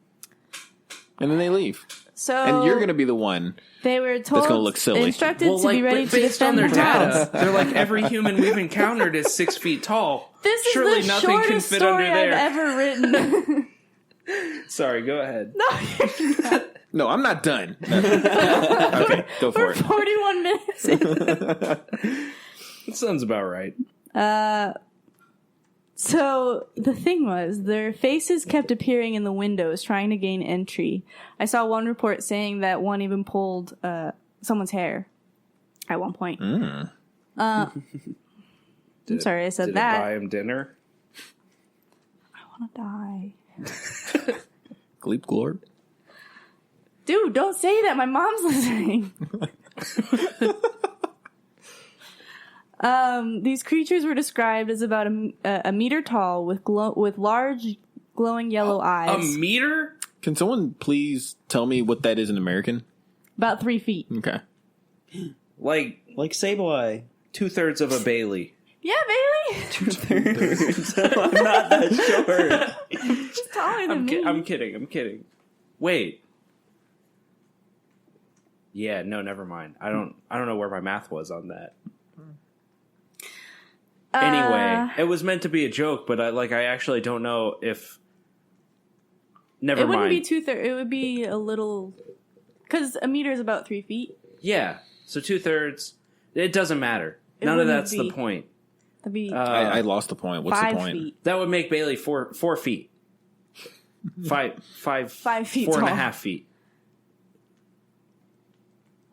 And then they leave. So and you're going to be the one they were told, that's going to look silly. Instructed to be ready to based on defend their the house. data, they're like every human we've encountered is 6 feet tall. This is Surely the nothing shortest can fit story under there. I've ever written. Sorry, go ahead. No, you're not. No, I'm not done. Okay, go for We're it. 41 minutes in. That sounds about right. So the thing was, their faces kept appearing in the windows, trying to gain entry. I saw one report saying that one even pulled someone's hair at one point. I'm sorry I said Did that. it buy him dinner? I want to die. Gleep glorb. Dude, don't say that. My mom's listening. These creatures were described as about a meter tall with large glowing yellow eyes. A meter? Can someone please tell me what that is in American? About 3 feet. Okay. Like Sableye. 2/3 of a Bailey. Yeah, Bailey. 2/3. I'm not that short. She's taller than me. I'm kidding. Wait. Yeah, no, never mind. I don't know where my math was on that. Anyway, it was meant to be a joke, but I actually don't know if. Never mind. It wouldn't be 2/3. It would be a little, because a meter is about 3 feet. Yeah, so 2/3. It doesn't matter. None of that's the point. That'd be. I lost the point. What's the 5 point? feet. That would make Bailey 4 feet. 5 feet 4.5 tall. feet.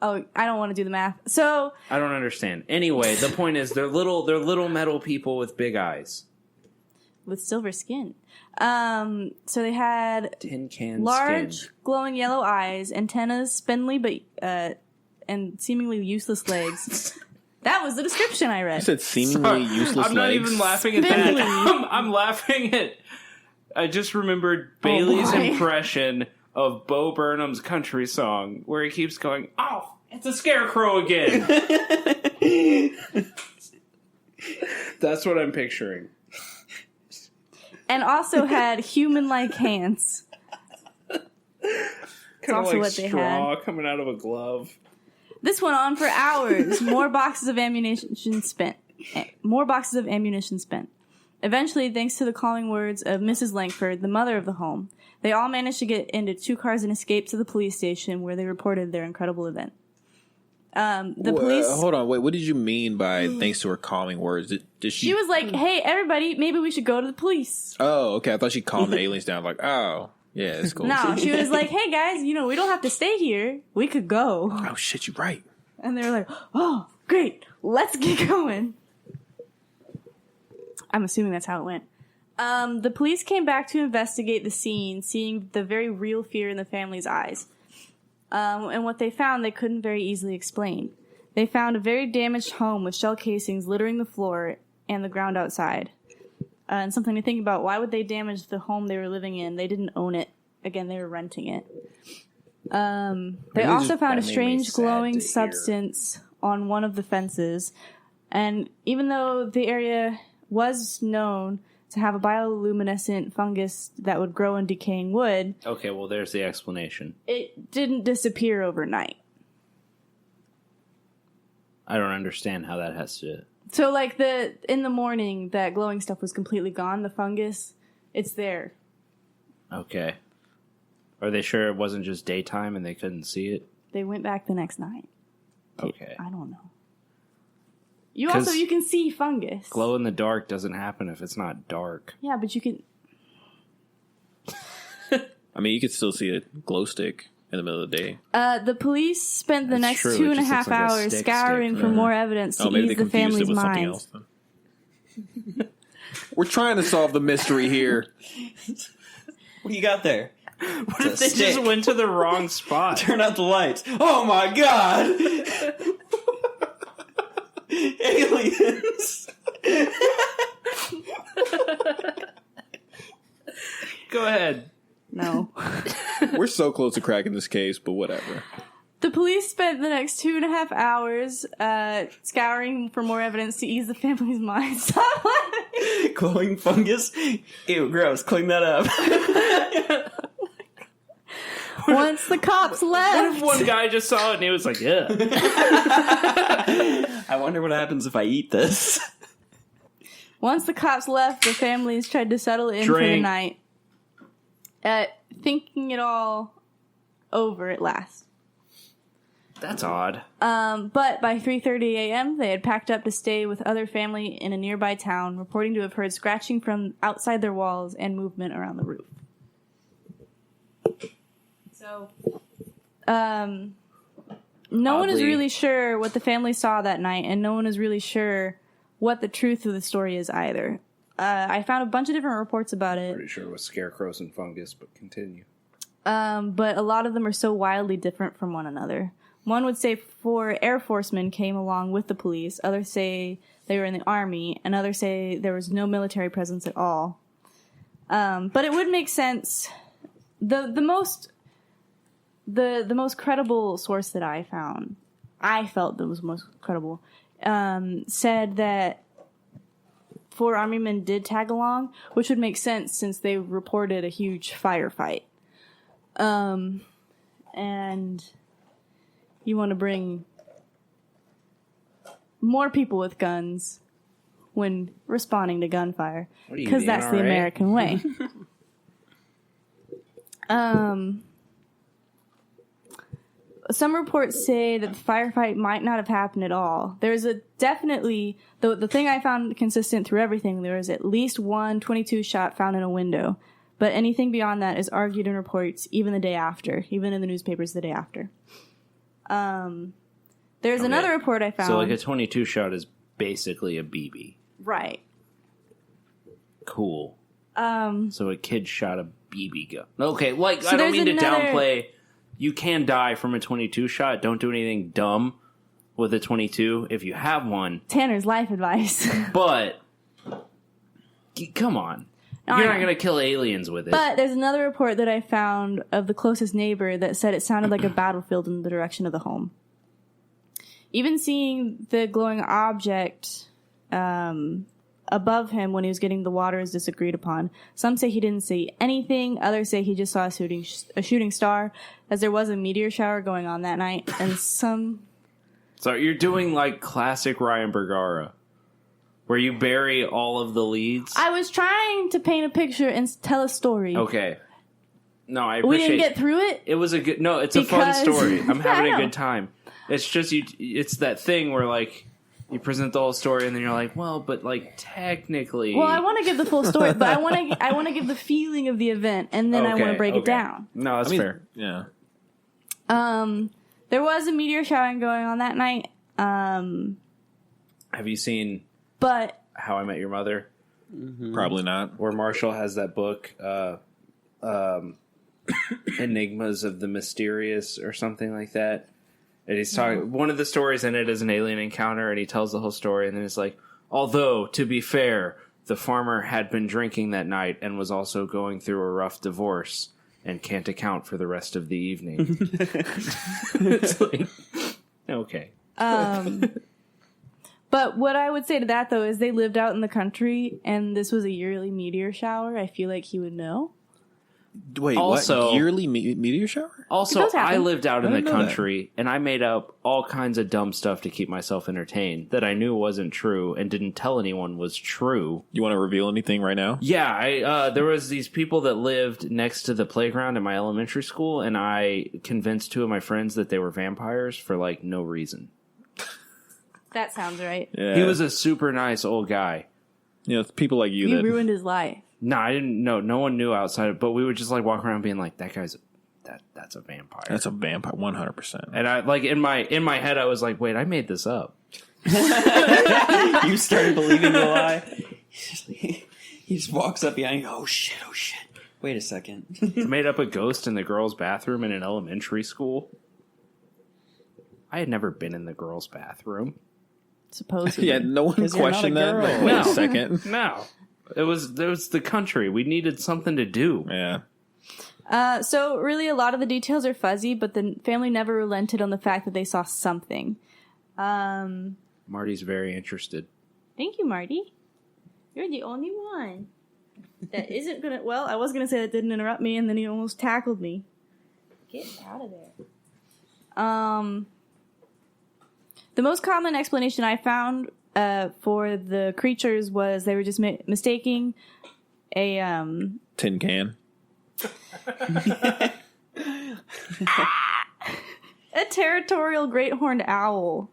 Oh, I don't want to do the math. So I don't understand. Anyway, the point is they're little metal people with big eyes. with silver skin. So they had Tin can large, skin. glowing yellow eyes, antennas, spindly but and seemingly useless legs. That was the description I read. You said seemingly useless I'm not legs. even laughing at Spindly. that. I'm laughing at. I just remembered Bailey's boy. impression of Bo Burnham's country song, where he keeps going, "Oh, it's a scarecrow again." That's what I'm picturing. And also had human-like hands. Kind of also like what they straw coming out of a glove. This went on for hours. More boxes of ammunition spent. Eventually, thanks to the calming words of Mrs. Langford, the mother of the home, they all managed to get into 2 cars and escape to the police station, where they reported their incredible event. The police... Hold on, wait. What did you mean by thanks to her calming words? Did she... She was like, hey, everybody, maybe we should go to the police. Oh, okay. I thought she calmed the aliens down. Like, oh, yeah, it's cool. No, she was like, hey, guys, we don't have to stay here. We could go. Oh, shit, you're right. And they were like, oh, great. Let's get going. I'm assuming that's how it went. The police came back to investigate the scene, seeing the very real fear in the family's eyes. And what they found, they couldn't very easily explain. They found a very damaged home with shell casings littering the floor and the ground outside. And something to think about, why would they damage the home they were living in? They didn't own it. Again, they were renting it. They also found a strange glowing substance on one of the fences. And even though the area was known to have a bioluminescent fungus that would grow in decaying wood... Okay, well, there's the explanation. It didn't disappear overnight. I don't understand how that has to... So, like, in the morning, that glowing stuff was completely gone. The fungus, it's there. Okay. Are they sure it wasn't just daytime and they couldn't see it? They went back the next night. Okay. I don't know. You can see fungus. Glow in the dark doesn't happen if it's not dark. Yeah, but you can... I mean, you could still see a glow stick in the middle of the day. The police spent the next 2.5 hours scouring for more evidence to ease the family's minds. We're trying to solve the mystery here. What do you got there? What if they just went to the wrong spot? Turn out the lights. Oh my god! Aliens! Go ahead. No. We're so close to cracking this case, but whatever. The police spent the next 2.5 hours scouring for more evidence to ease the family's minds. Glowing fungus? Ew, gross. Clean that up. Once the cops left... What if one guy just saw it and he was like, yeah. I wonder what happens if I eat this. Once the cops left, the families tried to settle in for the night. Thinking it all over at last. That's odd. But by 3:30 a.m., they had packed up to stay with other family in a nearby town, reporting to have heard scratching from outside their walls and movement around the roof. So, no one is really sure what the family saw that night, and no one is really sure what the truth of the story is either. I found a bunch of different reports about it. Pretty sure it was scarecrows and fungus, but continue. But a lot of them are so wildly different from one another. One would say 4 Air Forcemen came along with the police. Others say they were in the Army, and others say there was no military presence at all. But it would make sense. The most credible source that I found, I felt that was most credible, said that 4 Army men did tag along, which would make sense since they reported a huge firefight. And you want to bring more people with guns when responding to gunfire, because that's the American way. Some reports say that the firefight might not have happened at all. There's a definitely, the thing I found consistent through everything, there was at least one 22 shot found in a window. But anything beyond that is argued in reports even the day after, even in the newspapers the day after. There's another report I found. So like a 22 shot is basically a BB. Right. Cool. So a kid shot a BB gun. Okay, like, so I don't mean to downplay. You can die from a 22 shot. Don't do anything dumb with a 22 if you have one. Tanner's life advice. But, come on. You're not going to kill aliens with it. But there's another report that I found of the closest neighbor that said it sounded like a battlefield in the direction of the home. Even seeing the glowing object above him when he was getting the water is disagreed upon. Some say he didn't see anything. Others say he just saw a shooting star, as there was a meteor shower going on that night. And some... So you're doing like classic Ryan Bergara, where you bury all of the leads? I was trying to paint a picture and tell a story. Okay. No, I appreciate... We didn't get through it? It was a good... No, it's a fun story. I'm having a good time. It's just it's that thing where like you present the whole story and then you're like, well, but like technically. Well, I want to give the full story, but I want to give the feeling of the event, and then I want to break it down. No, that's fair. Yeah. There was a meteor shower going on that night. Have you seen How I Met Your Mother? Mm-hmm. Probably not. Where Marshall has that book, Enigmas of the Mysterious or something like that. And he's talking. One of the stories in it is an alien encounter, and he tells the whole story. And then it's like, although to be fair, the farmer had been drinking that night and was also going through a rough divorce and can't account for the rest of the evening. It's like, okay. But what I would say to that, though, is they lived out in the country, and this was a yearly meteor shower. I feel like he would know. Wait, also, what? Yearly meteor shower? Also, I lived out in the country, and I made up all kinds of dumb stuff to keep myself entertained that I knew wasn't true and didn't tell anyone was true. You want to reveal anything right now? Yeah, there was these people that lived next to the playground in my elementary school, and I convinced 2 of my friends that they were vampires for, like, no reason. That sounds right. Yeah. He was a super nice old guy. You know, people like you that ruined his life. No, I didn't know. No one knew outside of, but we would just like walk around being like, that guy's that's a vampire. That's a vampire, 100%. And I like in my head, I was like, wait, I made this up. You started believing the lie. He just walks up behind you. Oh shit! Wait a second. I made up a ghost in the girls' bathroom in an elementary school. I had never been in the girls' bathroom. Supposedly. Yeah, no one questioned that. Like, wait a second. No. It was the country. We needed something to do. Yeah. So really a lot of the details are fuzzy, but the family never relented on the fact that they saw something. Marty's very interested. Thank you, Marty. You're the only one that isn't gonna... Well, I was gonna say that didn't interrupt me, and then he almost tackled me. Get out of there. The most common explanation I found for the creatures was they were just mistaking a tin can. A territorial great horned owl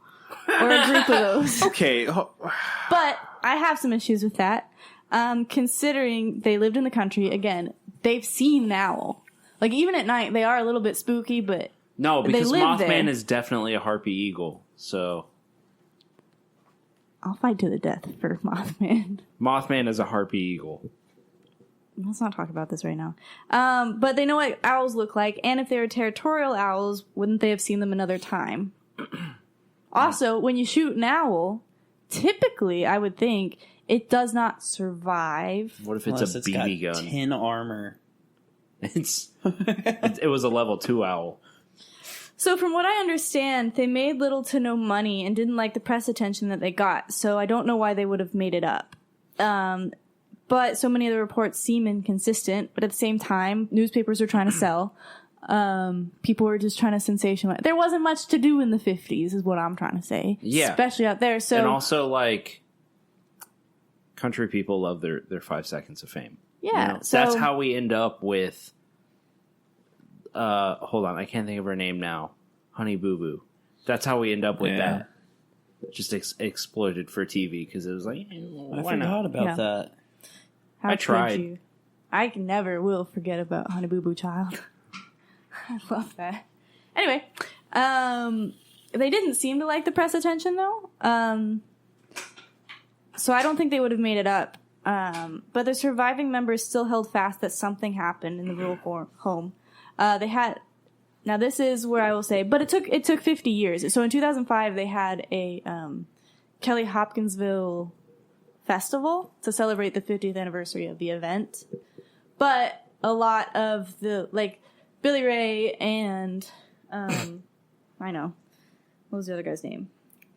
or a group of those. Okay. But I have some issues with that. Considering they lived in the country, again, they've seen an owl. Like, even at night, they are a little bit spooky, but no, because Mothman there. Is definitely a harpy eagle, so... I'll fight to the death for Mothman. Mothman is a harpy eagle. Let's not talk about this right now. But they know what owls look like, and if they were territorial owls, wouldn't they have seen them another time? Also, when you shoot an owl, typically, I would think, it does not survive. What if it's a BB gun? Tin armor. It was a level 2 owl. So from what I understand, they made little to no money and didn't like the press attention that they got, so I don't know why they would have made it up. But so many of the reports seem inconsistent, but at the same time, newspapers are trying to sell. People were just trying to sensationalize. There wasn't much to do in the 50s, is what I'm trying to say. Yeah. Especially out there. So, and also, like, country people love their 5 seconds of fame. Yeah. You know? So that's how we end up with... hold on, I can't think of her name now. Honey Boo Boo. That's how we end up with that. Just exploited for TV because it was like, I forgot about that. How I tried. I never will forget about Honey Boo Boo Child. I love that. Anyway, they didn't seem to like the press attention though. So I don't think they would have made it up. But the surviving members still held fast that something happened in the rural home. They had, now this is where I will say, but it took 50 years. So in 2005, they had a Kelly Hopkinsville festival to celebrate the 50th anniversary of the event. But a lot of the, like, Billy Ray and, I know, what was the other guy's name?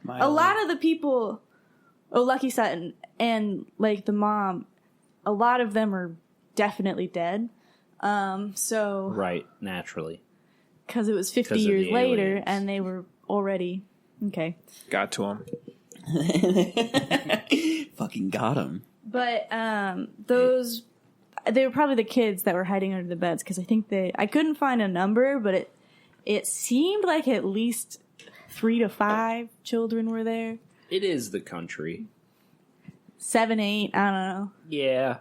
A lot of the people, Lucky Sutton and, like, the mom, a lot of them are definitely dead. So right, naturally, because it was 50 years later, and they were already okay. Got to him. Fucking got him. But they were probably the kids that were hiding under the beds because I think I couldn't find a number, but it seemed like at least 3 to 5 children were there. It is the country. 7, 8, I don't know. Yeah.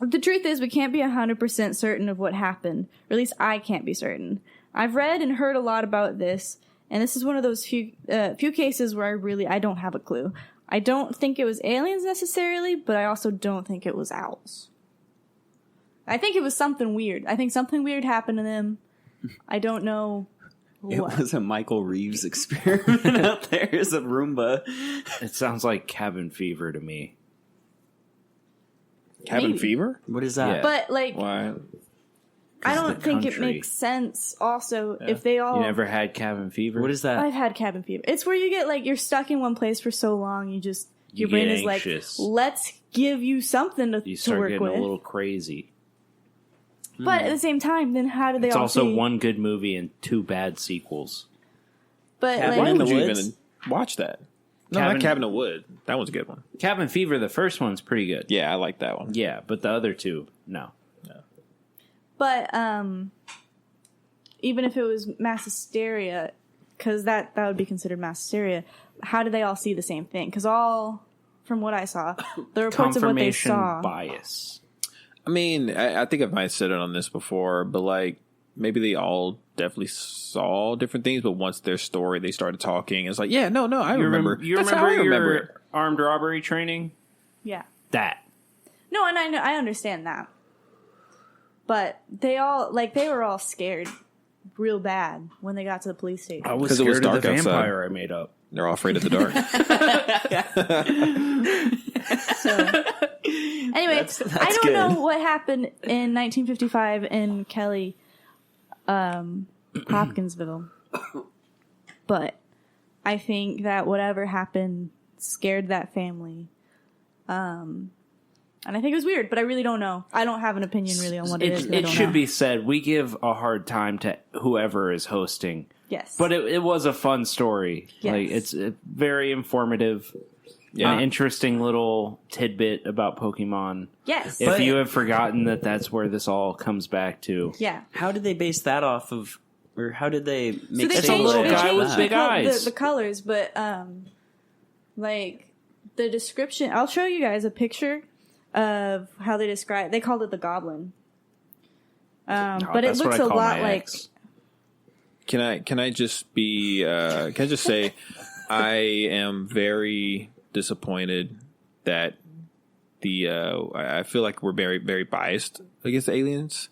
The truth is, we can't be 100% certain of what happened. Or at least I can't be certain. I've read and heard a lot about this, and this is one of those few cases where I don't have a clue. I don't think it was aliens necessarily, but I also don't think it was owls. I think it was something weird. I think something weird happened to them. I don't know what. It was a Michael Reeves experiment out there as a Roomba. It sounds like cabin fever to me. Cabin Maybe. fever? What is that? Yeah. But, like, Why? I of don't the think it country. makes sense also if they all... You never had cabin fever? What is that? I've had cabin fever. It's where you get, like, you're stuck in one place for so long, your You brain get is anxious. like, let's give you something You to start work getting with. a little crazy. But at the same time, then how do they It's all also see? one good movie and 2 bad sequels. But, Cabin like, Why in the would you Woods? even watch that? No, Cabin- not Cabin of Wood. That one's a good one. Cabin Fever, the first one's pretty good. Yeah, I like that one. Yeah, but the other 2, no. But even if it was mass hysteria, because that would be considered mass hysteria, how do they all see the same thing? Because from what I saw, the reports of what they Confirmation saw. bias. I mean, I think I might have said it on this before, but like maybe they all definitely saw different things, but once their story, they started talking. It's like, yeah, no, I remember. You That's remember how I remember your it. armed robbery training? Yeah. That. No, and I understand that. But they were all scared real bad when they got to the police station. I was 'Cause it was scared of the dark outside. vampire I made up. They're all afraid of the dark. So, anyway, That's I don't good. know what happened in 1955 in Kelly, Hopkinsville, but I think that whatever happened scared that family. And I think it was weird, but I really don't know. I don't have an opinion really on what it is. 'cause I It don't should know. be said, we give a hard time to whoever is hosting. Yes. But it was a fun story. Yes. Like it's very informative. Yeah. An interesting little tidbit about Pokemon. yes. If you have forgotten that's where this all comes back to. Yeah. How did they base that off of, or how did they make So It's a changed- little they guy changed with the big col- eyes. The colors, but like the description. I'll show you guys a picture of how they describe. They called it the Goblin. But it That's what looks I a call lot my like. ex. Can I just say I am very disappointed that I feel like we're very, very biased against aliens,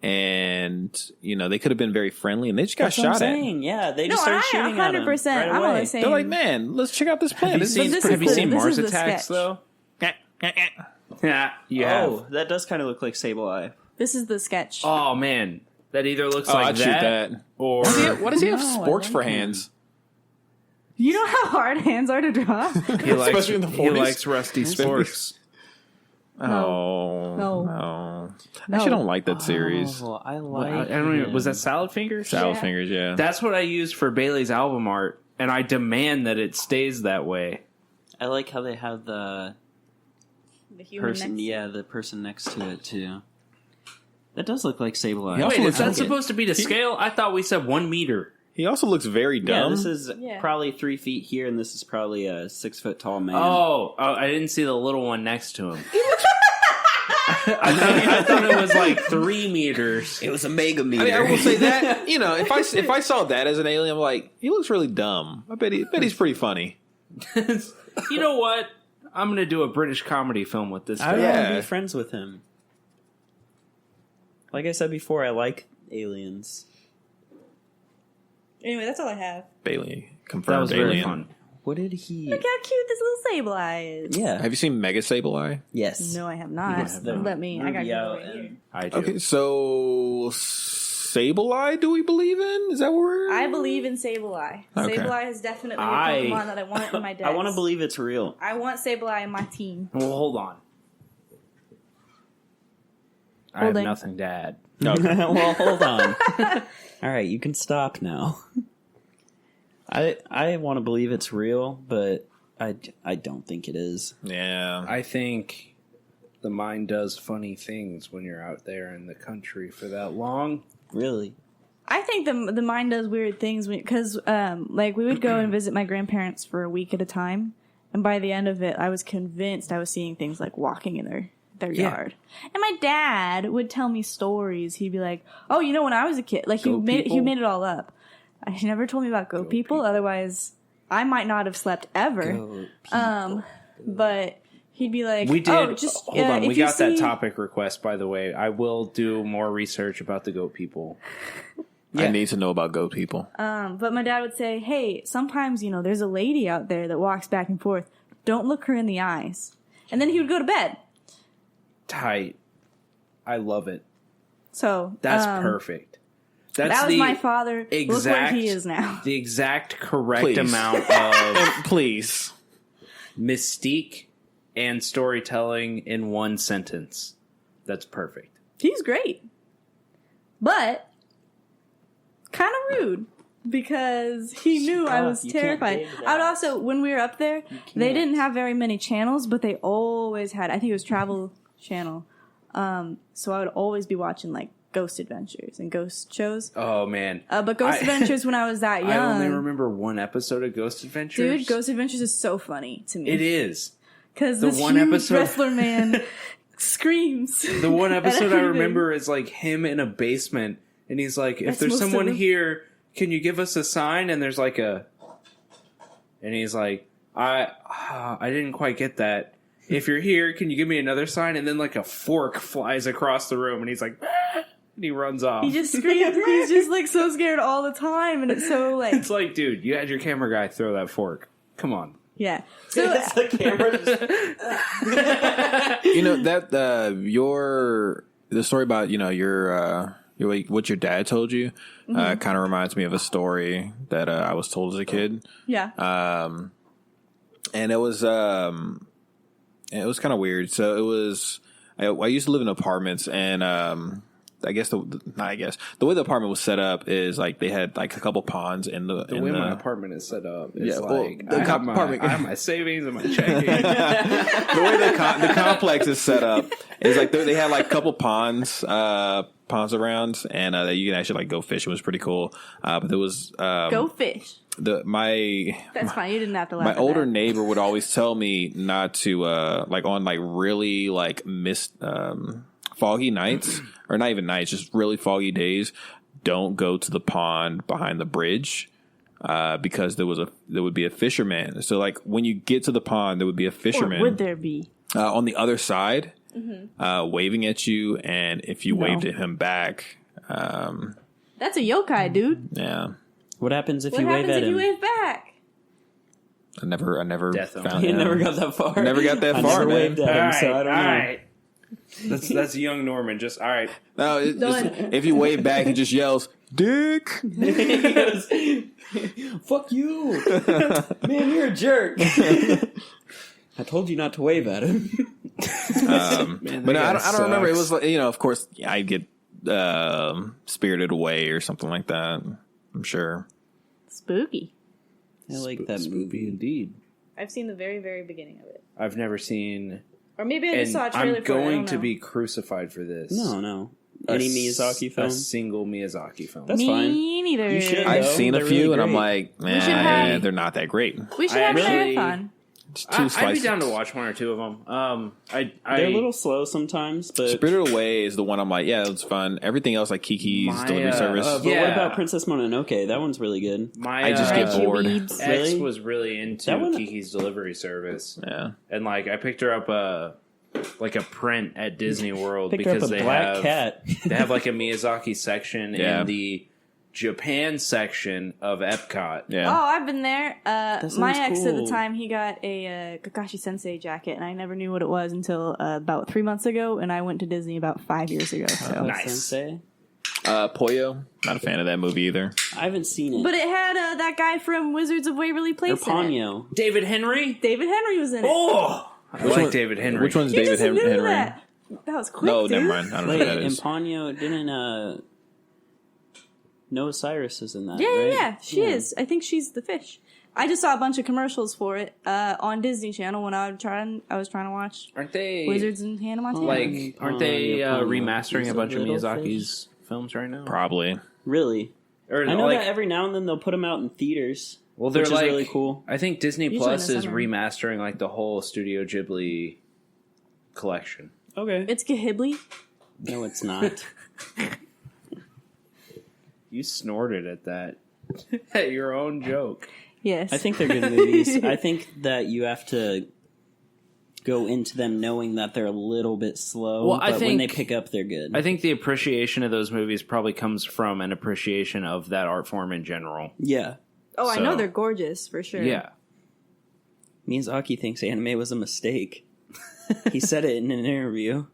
and they could have been very friendly, and they just got That's what I'm shot at. saying. Yeah, they No, just started shooting at him 100%. right I'm away. only saying. They're like, man, let's check out this planet. Have you This seen, this have is you the- seen this Mars is the Attacks, sketch. though? Yeah, you have. Oh, that does kind of look like Sableye. This is the sketch. Oh, man. That either looks Oh, like I'd shoot that, that. or... Why does he have No, I sporks like for him. hands? You know how hard hands are to draw? He likes, Especially in the he 40s. likes rusty sporks. Oh, No. no. I No. actually don't like that series. Oh, I I like. don't even... Was that him. Salad Fingers? Salad Yeah. fingers, yeah. That's what I used for Bailey's album art, and I demand that it stays that way. I like how they have the The human person. next- Yeah, the person next to it too. That does look like Sableye. He also Wait, looks is that like it. supposed to be to scale? I thought we said 1 meter. He also looks very Yeah, dumb. this is Yeah. probably 3 feet here, and this is probably a 6 foot tall man. Oh, I didn't see the little one next to him. I thought it was like 3 meters. it was a mega meter. I mean, I will say that if I saw that as an alien, I'm like, he looks really dumb. I bet he's pretty funny. You know what? I'm going to do a British comedy film with this I guy. want Yeah. to be friends with him. Like I said before, I like aliens. Anyway, that's all I have. Bailey That confirmed was very alien. fun. What did he? Look how cute this little Sableye is. Yeah. Have you seen Mega Sableye? Yes. No, I have not. Yes, the Let me. I got movie to out right here. and- I do. Okay, so Sableye, do we believe in? Is that what we're? I believe in Sableye. Okay. Sableye is definitely a I- Pokemon that I want in my deck. I want to believe it's real. I want Sableye in my team. Well, hold on. I have Holding. nothing to add. Well, hold on. All right, you can stop now. I want to believe it's real, but I don't think it is. Yeah. I think the mind does funny things when you're out there in the country for that long. Really. I think the mind does weird things because like we would go and visit my grandparents for a week at a time, and by the end of it, I was convinced I was seeing things like walking in their yard. And my dad would tell me stories. He'd be like, "Oh, you know, when I was a kid, like he made it all up." He never told me about goat people. Otherwise, I might not have slept ever. But he'd be like, "We did." Oh, just hold on, we got that topic request. By the way, I will do more research about the goat people. I need to know about goat people. But my dad would say, "Hey, sometimes there's a lady out there that walks back and forth. Don't look her in the eyes." And then he would go to bed. Tight. I love it. So that's perfect. That was my father. Look where he is now. The exact correct amount of please mystique and storytelling in one sentence. That's perfect. He's great, but kind of rude because he knew I was terrified. I would also, when we were up there, they didn't have very many channels, but they always had. I think it was Travel Channel. So I would always be watching like Ghost Adventures and ghost shows. Oh man! But Ghost Adventures when I was that young. I only remember one episode of Ghost Adventures. Dude, Ghost Adventures is so funny to me. It is because this huge wrestler man screams. The one episode I remember is like him in a basement, and he's like, "If there's someone here, can you give us a sign?" And there's like and he's like, "I didn't quite get that. If you're here, can you give me another sign?" And then like a fork flies across the room, and he's like, "Ah!" And he runs off. He just screams. He's just like so scared all the time, and it's so like it's like, dude, you had your camera guy throw that fork. Come on. Yeah. So the camera that the story about your what your dad told you kind of reminds me of a story that I was told as a kid. Yeah. And it was kind of weird. So it was I used to live in apartments, and the way the apartment was set up is like they had like a couple ponds in the way my apartment is set up. Is I have my savings and my checking. The way the complex is set up is like they had like a couple ponds around, and that you can actually like go fish. It was pretty cool. But there was go fish. That's fine. You didn't have to laugh. My older neighbor would always tell me not to like on like really like foggy nights, or not even nights, just really foggy days, don't go to the pond behind the bridge because there would be a fisherman. So like when you get to the pond, there would be a fisherman. Or would there be on the other side, waving at you, and if you waved at him back, that's a yokai, dude. Yeah. What happens if you wave at him? What happens if you wave back? I never found. You never got that far. Never got that far. Never Man. waved at him, so I don't know. All right. That's young Norman. Just all right. No, if you wave back, he just yells, "Dick!" He goes, "Fuck you, man! You're a jerk." I told you not to wave at him. Man, but no, I don't remember. It was like, of course, I'd get spirited away or something like that. I'm sure. Spooky. I like that movie indeed. I've seen the very, very beginning of it. I've never seen. Or maybe I just saw a trailer I'm going to be crucified for this. No. Any Miyazaki film? A single Miyazaki film. That's fine. Me neither. You should. I've seen a They're few, really and I'm great. like, they're not that great. We should have a marathon. It's too I'd be down to watch one or two of them. They're a little slow sometimes, but Spirited Away is the one I'm like, yeah, it's fun. Everything else, like Kiki's Delivery Service. but what about Princess Mononoke? That one's really good. I just get bored. Ex Really? was really into Kiki's Delivery Service. Yeah, and like I picked her up a print at Disney World Picked her because up a black cat. They have like a Miyazaki section Yeah. in the Japan section of Epcot. yeah. Oh, I've been there. My ex at the cool. time, he got a Kakashi Sensei jacket, and I never knew what it was until about 3 months ago, and I went to Disney about 5 years ago. So. Nice. Sensei. Poyo, not a fan of that movie either. I haven't seen it. But it had that guy from Wizards of Waverly or Place in it. Ponyo. David Henry. David Henry was in it. Oh, I like David Henry. Which one's You David just knew Henry? that. That was quick, No, dude. never mind. I don't know Wait, who that in is. Ponyo, didn't Noah Cyrus is in that, Yeah, right? yeah, she is. I think she's the fish. I just saw a bunch of commercials for it on Disney Channel when I was trying to watch Aren't they Wizards and Hannah Montana. like? Aren't they Ponyo, remastering a Ponyo. bunch of Little Miyazaki's films right now? Probably. Really? Or I know like, that every now and then they'll put them out in theaters. well, they're which is really cool. I think Disney Usually Plus in the is summer. remastering like the whole Studio Ghibli collection. Okay. It's Ghibli. No, it's not. You snorted at that. At your own joke. Yes. I think they're good movies. I think that you have to go into them knowing that they're a little bit slow, Well, but when they pick up, they're good. I think the appreciation of those movies probably comes from an appreciation of that art form in general. Yeah. Oh, I know So- they're gorgeous for sure. Yeah. Miyazaki thinks anime was a mistake. He said it in an interview.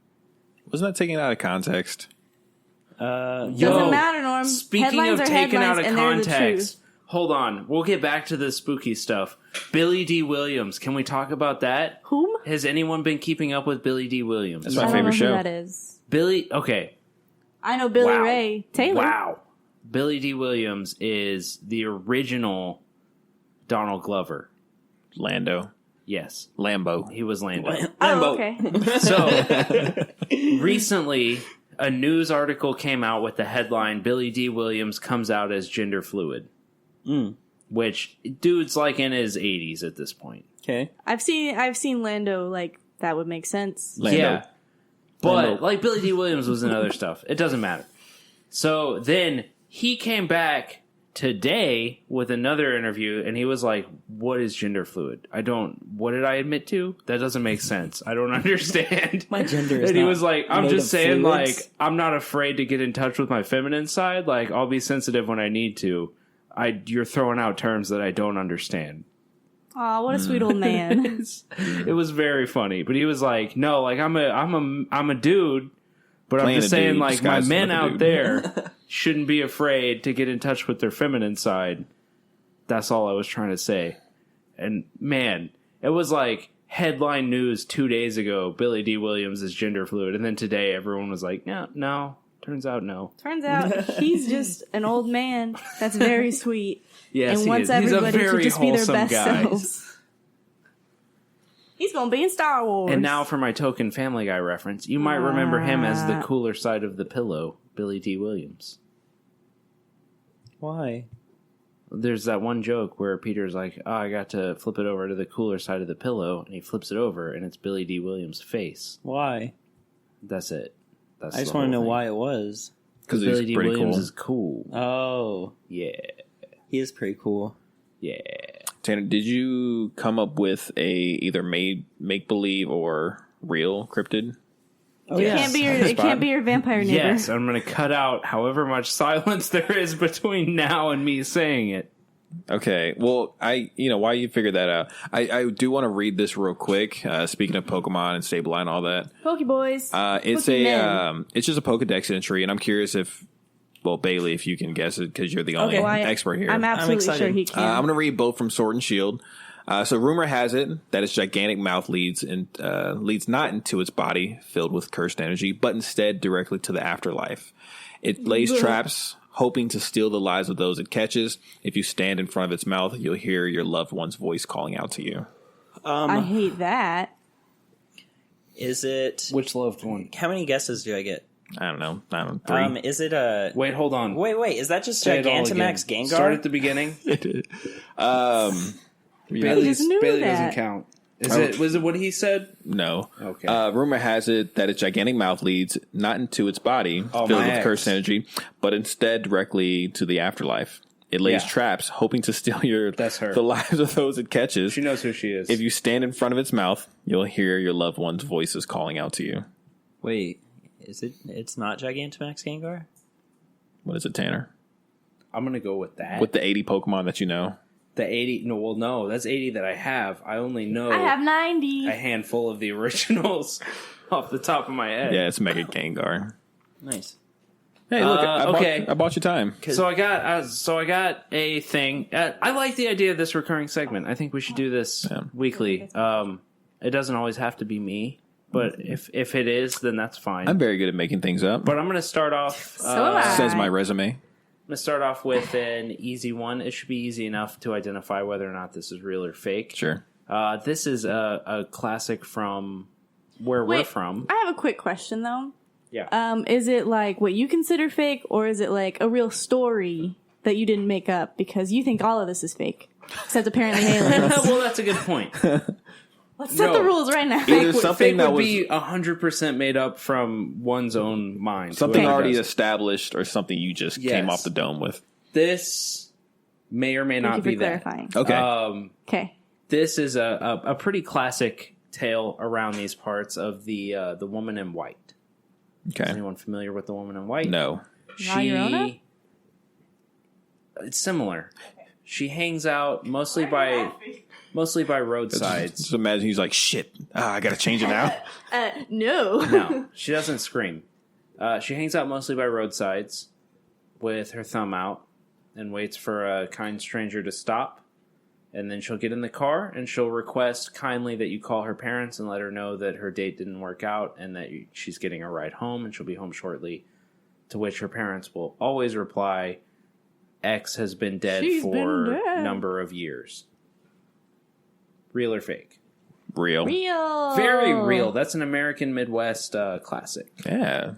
Wasn't that taken out of context? Yo, Doesn't matter, Norm. Speaking Headlines of are taken out headlines, of and they're the context, truth. hold on. We'll get back to the spooky stuff. Billy D. Williams. Can we talk about that? Whom? Has anyone been keeping up with Billy D. Williams? That's I my don't know favorite show. who that is. Billy. Okay. I know Billy Wow. Ray Taylor. Wow. Billy D. Williams is the original Donald Glover. Lando. Yes. Lambo. He was Lando. Oh, okay. So, recently, a news article came out with the headline, Billy D. Williams comes out as gender fluid. Which, dude's like in his 80s at this point. Okay. I've seen Lando, like, that would make sense. Lando. Yeah. But, Lando. like, Billy D. Williams was in other stuff. It doesn't matter. So, then, he came back today with another interview, and he was like, what is gender fluid? What did I admit to? That doesn't make sense. I don't understand. My gender is And he not was like, I'm made just of saying, fluids. like, I'm not afraid to get in touch with my feminine side. Like, I'll be sensitive when I need to. You're throwing out terms that I don't understand. Aw, what a sweet old man. It was very funny. But he was like, no, like, I'm a dude, but Playing I'm just a saying, dude like, my disguised men as a out dude. there shouldn't be afraid to get in touch with their feminine side. That's all I was trying to say. And man, it was like headline news 2 days ago, Billy D. Williams is gender fluid. And then today everyone was like, no, turns out no. Turns out he's just an old man that's very sweet Yes, and he wants is. He's a everybody to very just be their wholesome best guy. selves. He's gonna be in Star Wars. And now for my token Family Guy reference, you might remember him as the cooler side of the pillow, Billy D. Williams. Why? There's that one joke where Peter's like, oh, I got to flip it over to the cooler side of the pillow, and he flips it over, and it's Billy D. Williams' face. Why? That's it. That's I just the want to whole know thing. why it was. Because Billy he's D. pretty Williams cool. is cool. Oh, Yeah. he is pretty cool. Yeah. Tanner, did you come up with a either make believe or real cryptid? Oh, it yeah. can't be your vampire neighbor. Yes, I'm going to cut out however much silence there is between now and me saying it. Okay, well, while you figured that out, I do want to read this real quick. Speaking of Pokemon and Sableye and all that, Pokeboys. it's just a Pokedex entry, and I'm curious if, well, Bailey, if you can guess it because you're the only Okay. Well, expert here. I'm absolutely excited. sure he can. I'm going to read both from Sword and Shield. So rumor has it that its gigantic mouth leads not into its body filled with cursed energy, but instead directly to the afterlife. It lays traps, hoping to steal the lives of those it catches. If you stand in front of its mouth, you'll hear your loved one's voice calling out to you. I hate that. Is it? Which loved one? How many guesses do I get? I don't know. 3. Is it a? Wait, hold on. Wait. Is that just Say it all Gigantamax again. Gengar? Start at the beginning. just knew Bailey that. doesn't count. Was it what he said? No. Okay. Rumor has it that its gigantic mouth leads not into its body filled my with ex. cursed energy, but instead directly to the afterlife. It lays Yeah. traps, hoping to steal That's her. the lives of those it catches. She knows who she is. If you stand in front of its mouth, you'll hear your loved one's voices calling out to you. Wait, is it? It's not Gigantamax Gengar. What is it, Tanner? I'm going to go with that. With the 80 Pokemon that you know. the 80. No, that's 80 that I have. I only know I have 90. a handful of the originals off the top of my head. Yeah, it's Mega Gengar. Nice. Hey, look, okay. I bought you time. So I got a thing. I like the idea of this recurring segment. I think we should do this weekly. It doesn't always have to be me, but if it is, then that's fine. I'm very good at making things up. But I'm going to start off. So am I. Says my resume. I'm going to start off with an easy one. It should be easy enough to identify whether or not this is real or fake. Sure. This is a classic from where we're Wait, from. I have a quick question though. Yeah. Is it like what you consider fake, or is it like a real story that you didn't make up because you think all of this is fake, except apparently aliens. Well, that's a good point. Let's set the rules right now. Fake would be 100% made up from one's own mind. Something already established or something you just came off the dome with. This may or may not be that. Clarifying. Okay. Okay. This is a pretty classic tale around these parts of the Woman in White. Okay. Is anyone familiar with the Woman in White? No. It's similar. She hangs out mostly by roadsides. Just imagine he's like, shit, I gotta change it now. No. No, she doesn't scream. She hangs out mostly by roadsides with her thumb out and waits for a kind stranger to stop. And then she'll get in the car and she'll request kindly that you call her parents and let her know that her date didn't work out and that she's getting a ride home and she'll be home shortly. To which her parents will always reply, X has been dead for a number of years. Real or fake? Real. Very real. That's an American Midwest classic. Yeah.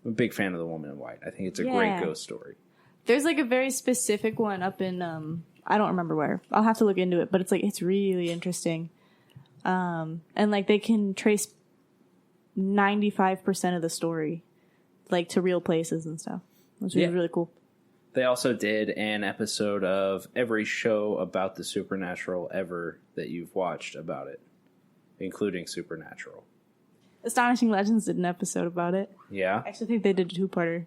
I'm a big fan of The Woman in White. I think it's a great ghost story. There's like a very specific one up in I don't remember where. I'll have to look into it, but it's really interesting. And like they can trace 95% of the story like to real places and stuff. Which is really cool. They also did an episode of every show about the supernatural ever that you've watched about it, including Supernatural. Astonishing Legends did an episode about it. Yeah? I actually think they did a 2-parter.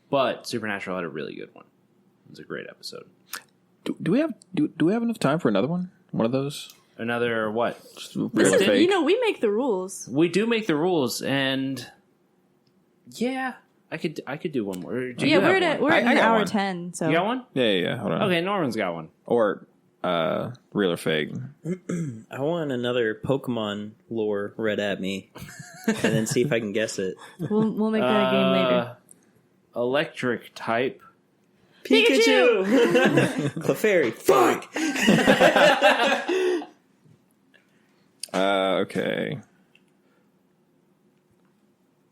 But Supernatural had a really good one. It was a great episode. Do we have enough time for another one? One of those? Another what? Listen, you know, we make the rules. We do make the rules, and yeah, I could do one more. We're at an hour 10. So you got one? Yeah. Hold on. Okay, Norman's got one. Or real or fake? I want another Pokemon lore read at me, and then see if I can guess it. We'll make that a game later. Electric type. Pikachu! Clefairy. Fuck! Okay.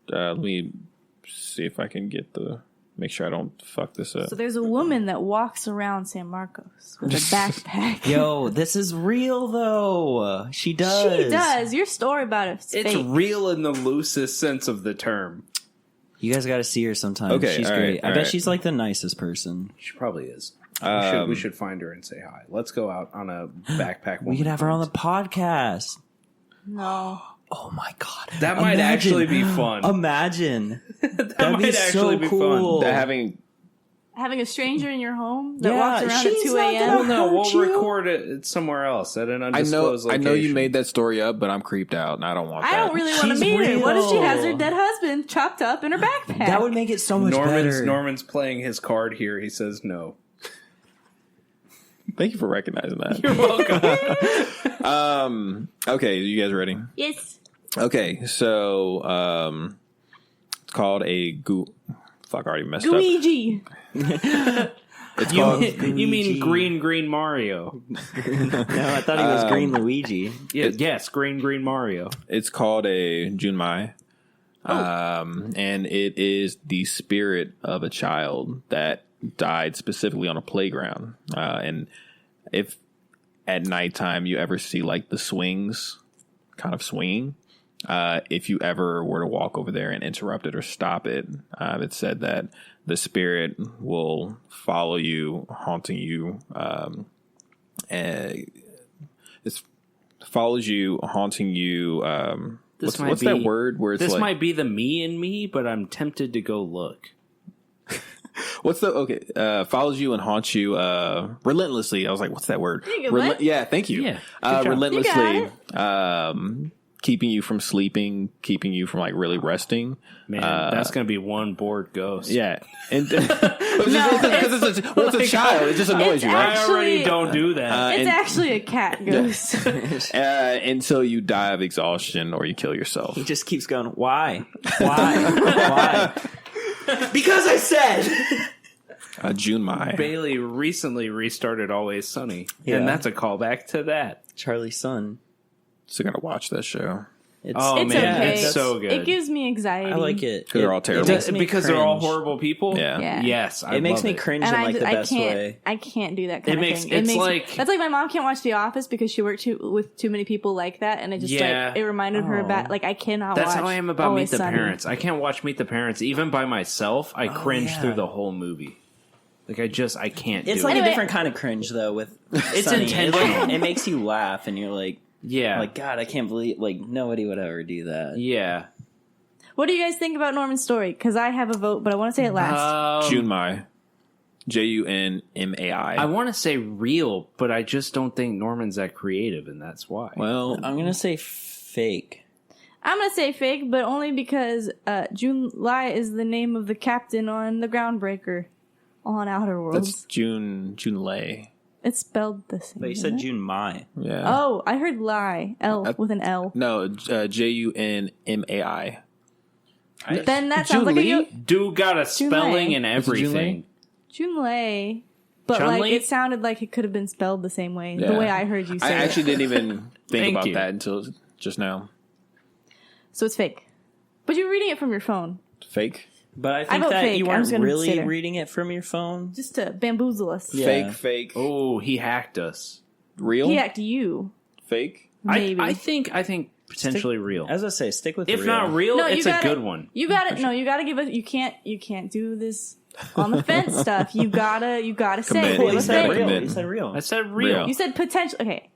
Let me see if I can make sure I don't fuck this up. So there's a woman that walks around San Marcos with a backpack. Yo, this is real though. She does. She does. Your story about it. It's fake. real in the loosest sense of the term. You guys got to see her sometime. Okay, she's all great. right, I bet she's like the nicest person. She probably is. We should find her and say hi. Let's go out on a backpack. We could have her on the podcast. No. Oh my god, that might actually be fun. Imagine that that'd might be actually so be cool. fun. Having a stranger in your home that Yeah, walks around at she's 2 not a.m. gonna Well, no, we'll hurt you. record it somewhere else at an undisclosed I know location. you made that story up, but I'm creeped out and I don't want that. I don't really want to She's meet her. What if she has her real. dead husband chopped up in her backpack? That would make it so much better. Norman's playing his card here. He says no. Thank you for recognizing that. You're welcome. Okay, you guys ready? Yes. Okay, so it's called a Fuck, I already messed Luigi. up. It's called You mean Green Mario? No, I thought he was Green Luigi. Yeah, yes, Green Mario. It's called a Junmai. And it is the spirit of a child that died specifically on a playground. And if at nighttime you ever see like the swings kind of swinging, if you ever were to walk over there and interrupt it or stop it, it's said that the spirit will follow you, haunting you. And it follows you, haunting you. What's that word where it's this like, might be the me in me, but I'm tempted to go look. follows you and haunts you relentlessly. I was like, what's that word? What? Yeah, thank you. Yeah, good job. Relentlessly keeping you from sleeping, keeping you from like really resting. Man, that's gonna be one bored ghost. Yeah, and it's a child. It just annoys you, right? I already don't do that. It's actually a cat ghost. Until you die of exhaustion or you kill yourself. He just keeps going, why? Why? Because I said. Junmai. Bailey recently restarted Always Sunny, Yeah. and that's a callback to that. Charlie's son. Still gotta watch that show. It's okay. It's so good. It gives me anxiety. I like it because they're all terrible. Because they're all horrible people. Yeah. Yes, it makes me cringe in like the best way. I can't do that kind of thing. It's like that's like my mom can't watch The Office because she worked with too many people like that, and it just like it reminded her about like I cannot. That's watch how I am about Always Meet the Sunny. Parents. I can't watch Meet the Parents even by myself. I cringe through the whole movie. Like I can't. It's do like it. a different kind of cringe though. With It's Sunny. intentional. It makes you laugh, and you're like, Yeah. like God, I can't believe like nobody would ever do that. Yeah. What do you guys think about Norman's story? Because I have a vote, but I want to say it last. Junmai. Junmai. I want to say real, but I just don't think Norman's that creative, and that's why. Well, I'm gonna say fake. I'm gonna say fake, but only because June Lai is the name of the captain on the Groundbreaker on Outer Worlds. that's Junlei. It's spelled the same. But you said June Mai. Yeah. Oh, I heard Lai. With an L. No, Junmai. Then that sounds like a Dude got a spelling Junlei. and everything. Junlei. But Chun-Li? like it sounded like it could have been spelled the same way. The Yeah. way I heard you say I it. actually didn't even think Thank about you. that until just now. So it's fake. But you're reading it from your phone. Fake. But I think vote that fake. you I'm weren't just gonna really sit there. reading it from your phone. Just to bamboozle us. Yeah. Fake. Oh, he hacked us. Real. He hacked you. Fake. Maybe. I think potentially real. As I say, stick with If real. not real, No, you it's a gotta- good one. You got it. No, you got to give it. You can't do this on the fence stuff. You gotta say Commit. real you or said fake. real. Commit. You said real. I said real. Real. You said potential. Okay.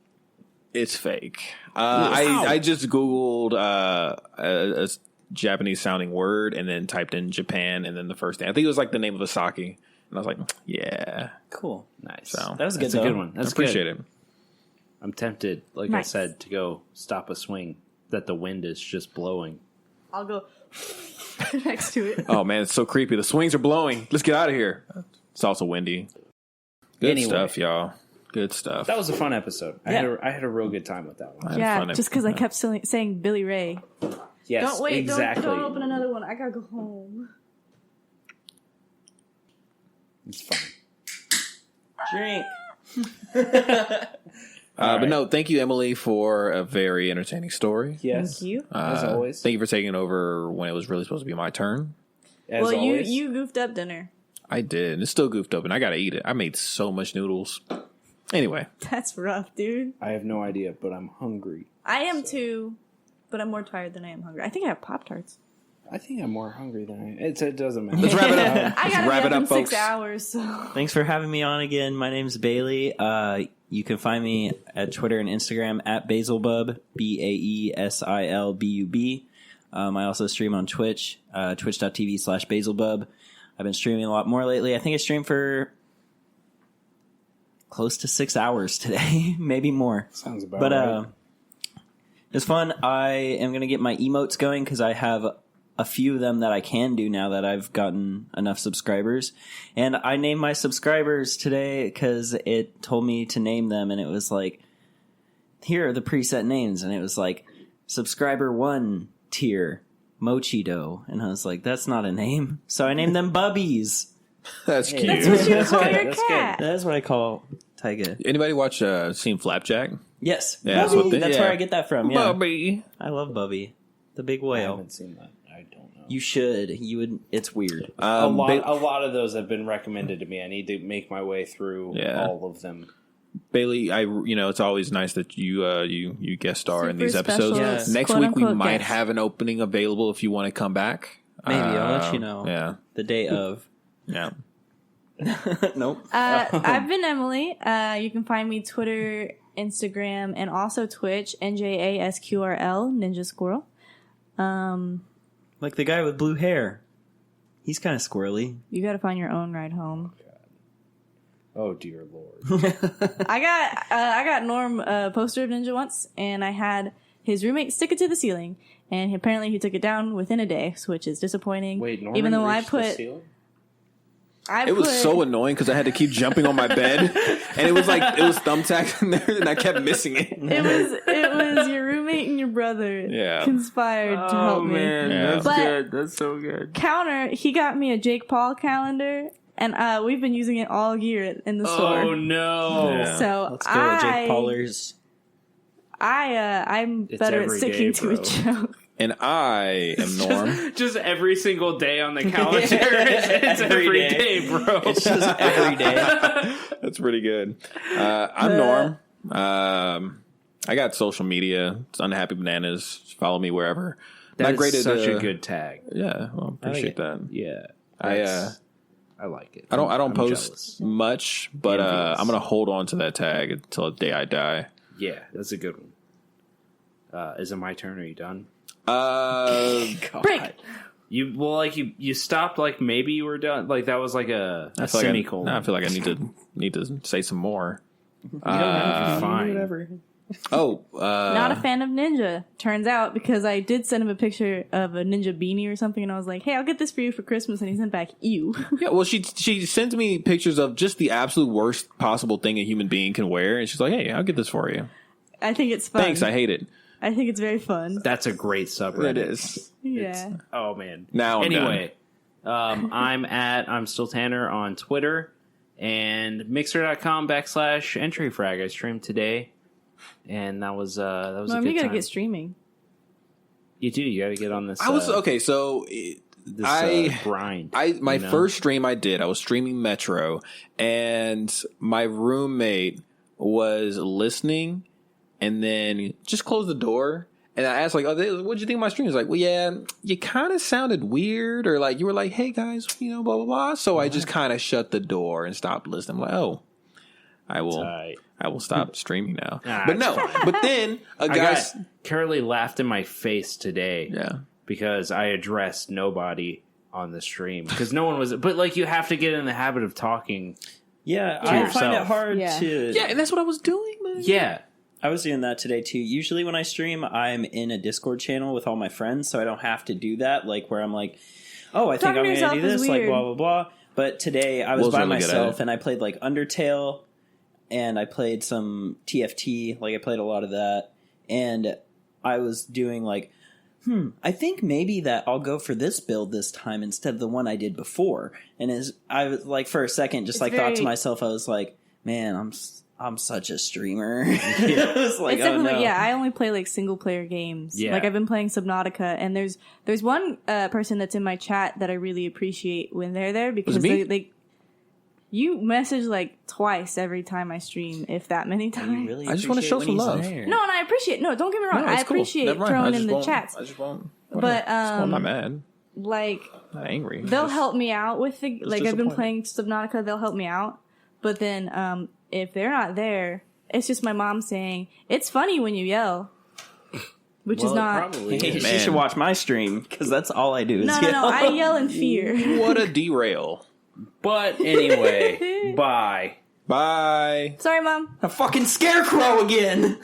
It's fake. I just googled a Japanese sounding word and then typed in Japan and then the first thing. I think it was like the name of a sake, and I was like, yeah. Cool. Nice. So That was good. That's a though. good one. That's I appreciate good. it. I'm tempted, like Nice. I said, to go stop a swing that the wind is just blowing. I'll go next to it. Oh man, it's so creepy. The swings are blowing. Let's get out of here. It's also windy. Good Anyway. stuff, y'all. Good stuff. That was a fun episode. Yeah. I had a real good time with that one. I had Yeah, fun just because I kept saying Billy Ray. Yes, Don't wait. exactly. Don't open another one. I gotta go home. It's fine. Drink. But no, thank you, Emily, for a very entertaining story. Yes, Thank you. as always. Thank you for taking over when it was really supposed to be my turn. As Well, always. you goofed up dinner. I did. And it's still goofed up, and I gotta eat it. I made so much noodles. Anyway, That's rough, dude. I have no idea, but I'm hungry. I am too, but I'm more tired than I am hungry. I think I have Pop-Tarts. I think I'm more hungry than I. It doesn't matter. let's wrap it up. I Let's gotta wrap be it up up, in folks. 6 hours, so. Thanks for having me on again. My name's Bailey. You can find me at Twitter and Instagram at Basilbub, BAESILBUB. I also stream on Twitch, twitch.tv/Basilbub. I've been streaming a lot more lately. I think I streamed for close to 6 hours today, maybe more. Sounds about But right. it's fun. I am going to get my emotes going because I have a few of them that I can do now that I've gotten enough subscribers. And I named my subscribers today because it told me to name them, and it was like, here are the preset names. And it was like, subscriber 1 tier, Mochido. And I was like, that's not a name. So I named them Bubbies. That's cute. That's what you That's call good. your That's cat. That's what I call Taiga. Anybody watch seen Flapjack? Yes. Yeah, that's Bubby. what they- That's yeah. where I get that from. Yeah. Bubby. I love Bubby. The big I whale. haven't seen that. I don't know. You should. You would. It's weird. A lot of those have been recommended to me. I need to make my way through Yeah. all of them. Bailey, it's always nice that you guest star in Super these episodes. special, Yeah. Next week we quote-unquote might guest. have an opening available if you want to come back. Maybe I'll let you know. Yeah, The day of. yeah. Nope. I've been Emily. You can find me Twitter, Instagram, and also Twitch, NJASQRL, Ninja Squirrel. Like the guy with blue hair. He's kind of squirrely. You gotta find your own ride home. Oh dear lord! I got Norm a poster of Ninja once, and I had his roommate stick it to the ceiling, and apparently he took it down within a day, which is disappointing. Wait, Norman even though I reached the put, ceiling? It was so annoying because I had to keep jumping on my bed, and it was thumbtacked in there, and I kept missing it. it was your roommate and your brother Yeah. conspired to help me. Yeah. that's But- good. That's so good. Counter, he got me a Jake Paul calendar, and we've been using it all year in the store. Oh no! Yeah. So Let's go, Jake Paulers. I'm better at sticking to a joke. And I am Norm. Just every single day on the calendar. It's every day, bro. It's just every day. That's pretty good. I'm Norm. I got social media. It's Unhappy Bananas. Follow me wherever. That's such a good tag. Yeah, well, appreciate that. Yeah, I like it. I don't I'm post jealous. much, but I'm gonna hold on to that tag until the day I die. Yeah, that's a good one. Is it my turn? Are you done? Break. You stopped like maybe you were done. Like that was like a semicolon. I feel like I need to say some more. Fine. Whatever. Not a fan of Ninja. Turns out because I did send him a picture of a Ninja beanie or something, and I was like, "Hey, I'll get this for you for Christmas," and he sent back, "Ew." Yeah, well, she sends me pictures of just the absolute worst possible thing a human being can wear, and she's like, "Hey, I'll get this for you." I think it's fun. Thanks, I hate it. I think it's very fun. That's a great subreddit. It is. Yeah. Oh man. Now I'm anyway, I'm still Tanner on Twitter and mixer.com/entryfrag. I streamed today, and that was a Norm, good you gotta time. get streaming. You do. You got to get on this. I was okay. So grind. My first stream I did. I was streaming Metro, and my roommate was listening, and then just closed the door. And I asked, like, "Oh, what'd you think of my stream?" He's like, "Well, yeah, you kind of sounded weird, or like you were like, hey guys, blah blah blah." So I just kind of shut the door and stopped listening. I'm like, "Oh, I will stop streaming now." But no, but then a guy Curly laughed in my face today. Yeah. Because I addressed nobody on the stream because no one was. But like, you have to get in the habit of talking. Yeah, I find it hard to. Yeah, and that's what I was doing, man. Yeah. I was doing that today too. Usually when I stream, I'm in a Discord channel with all my friends, so I don't have to do that. Like where I'm like, "Oh, I think I'm going to do this," like blah blah blah. But today I was by myself and I played like Undertale, and I played some TFT. Like I played a lot of that, and I was doing like, I think maybe that I'll go for this build this time instead of the one I did before. And I was like, for a second, just thought to myself, I was like, man, I'm such a streamer. It was like, it's definitely, I only play like single player games. Yeah. Like I've been playing Subnautica, and there's one person that's in my chat that I really appreciate when they're there because you message like twice every time I stream, if that many times. Really I just want to show some love. No, and I appreciate. No, don't get me wrong. I appreciate throwing in the chats. I just won't. But I'm not mad. Like, not angry. They'll help me out with the like. I've been playing Subnautica. They'll help me out, but then if they're not there, it's just my mom saying it's funny when you yell. Which is not. You should watch my stream because that's all I do. Is yell. No. I yell in fear. What a derail. But anyway, bye. Bye. Sorry, Mom. A fucking scarecrow again.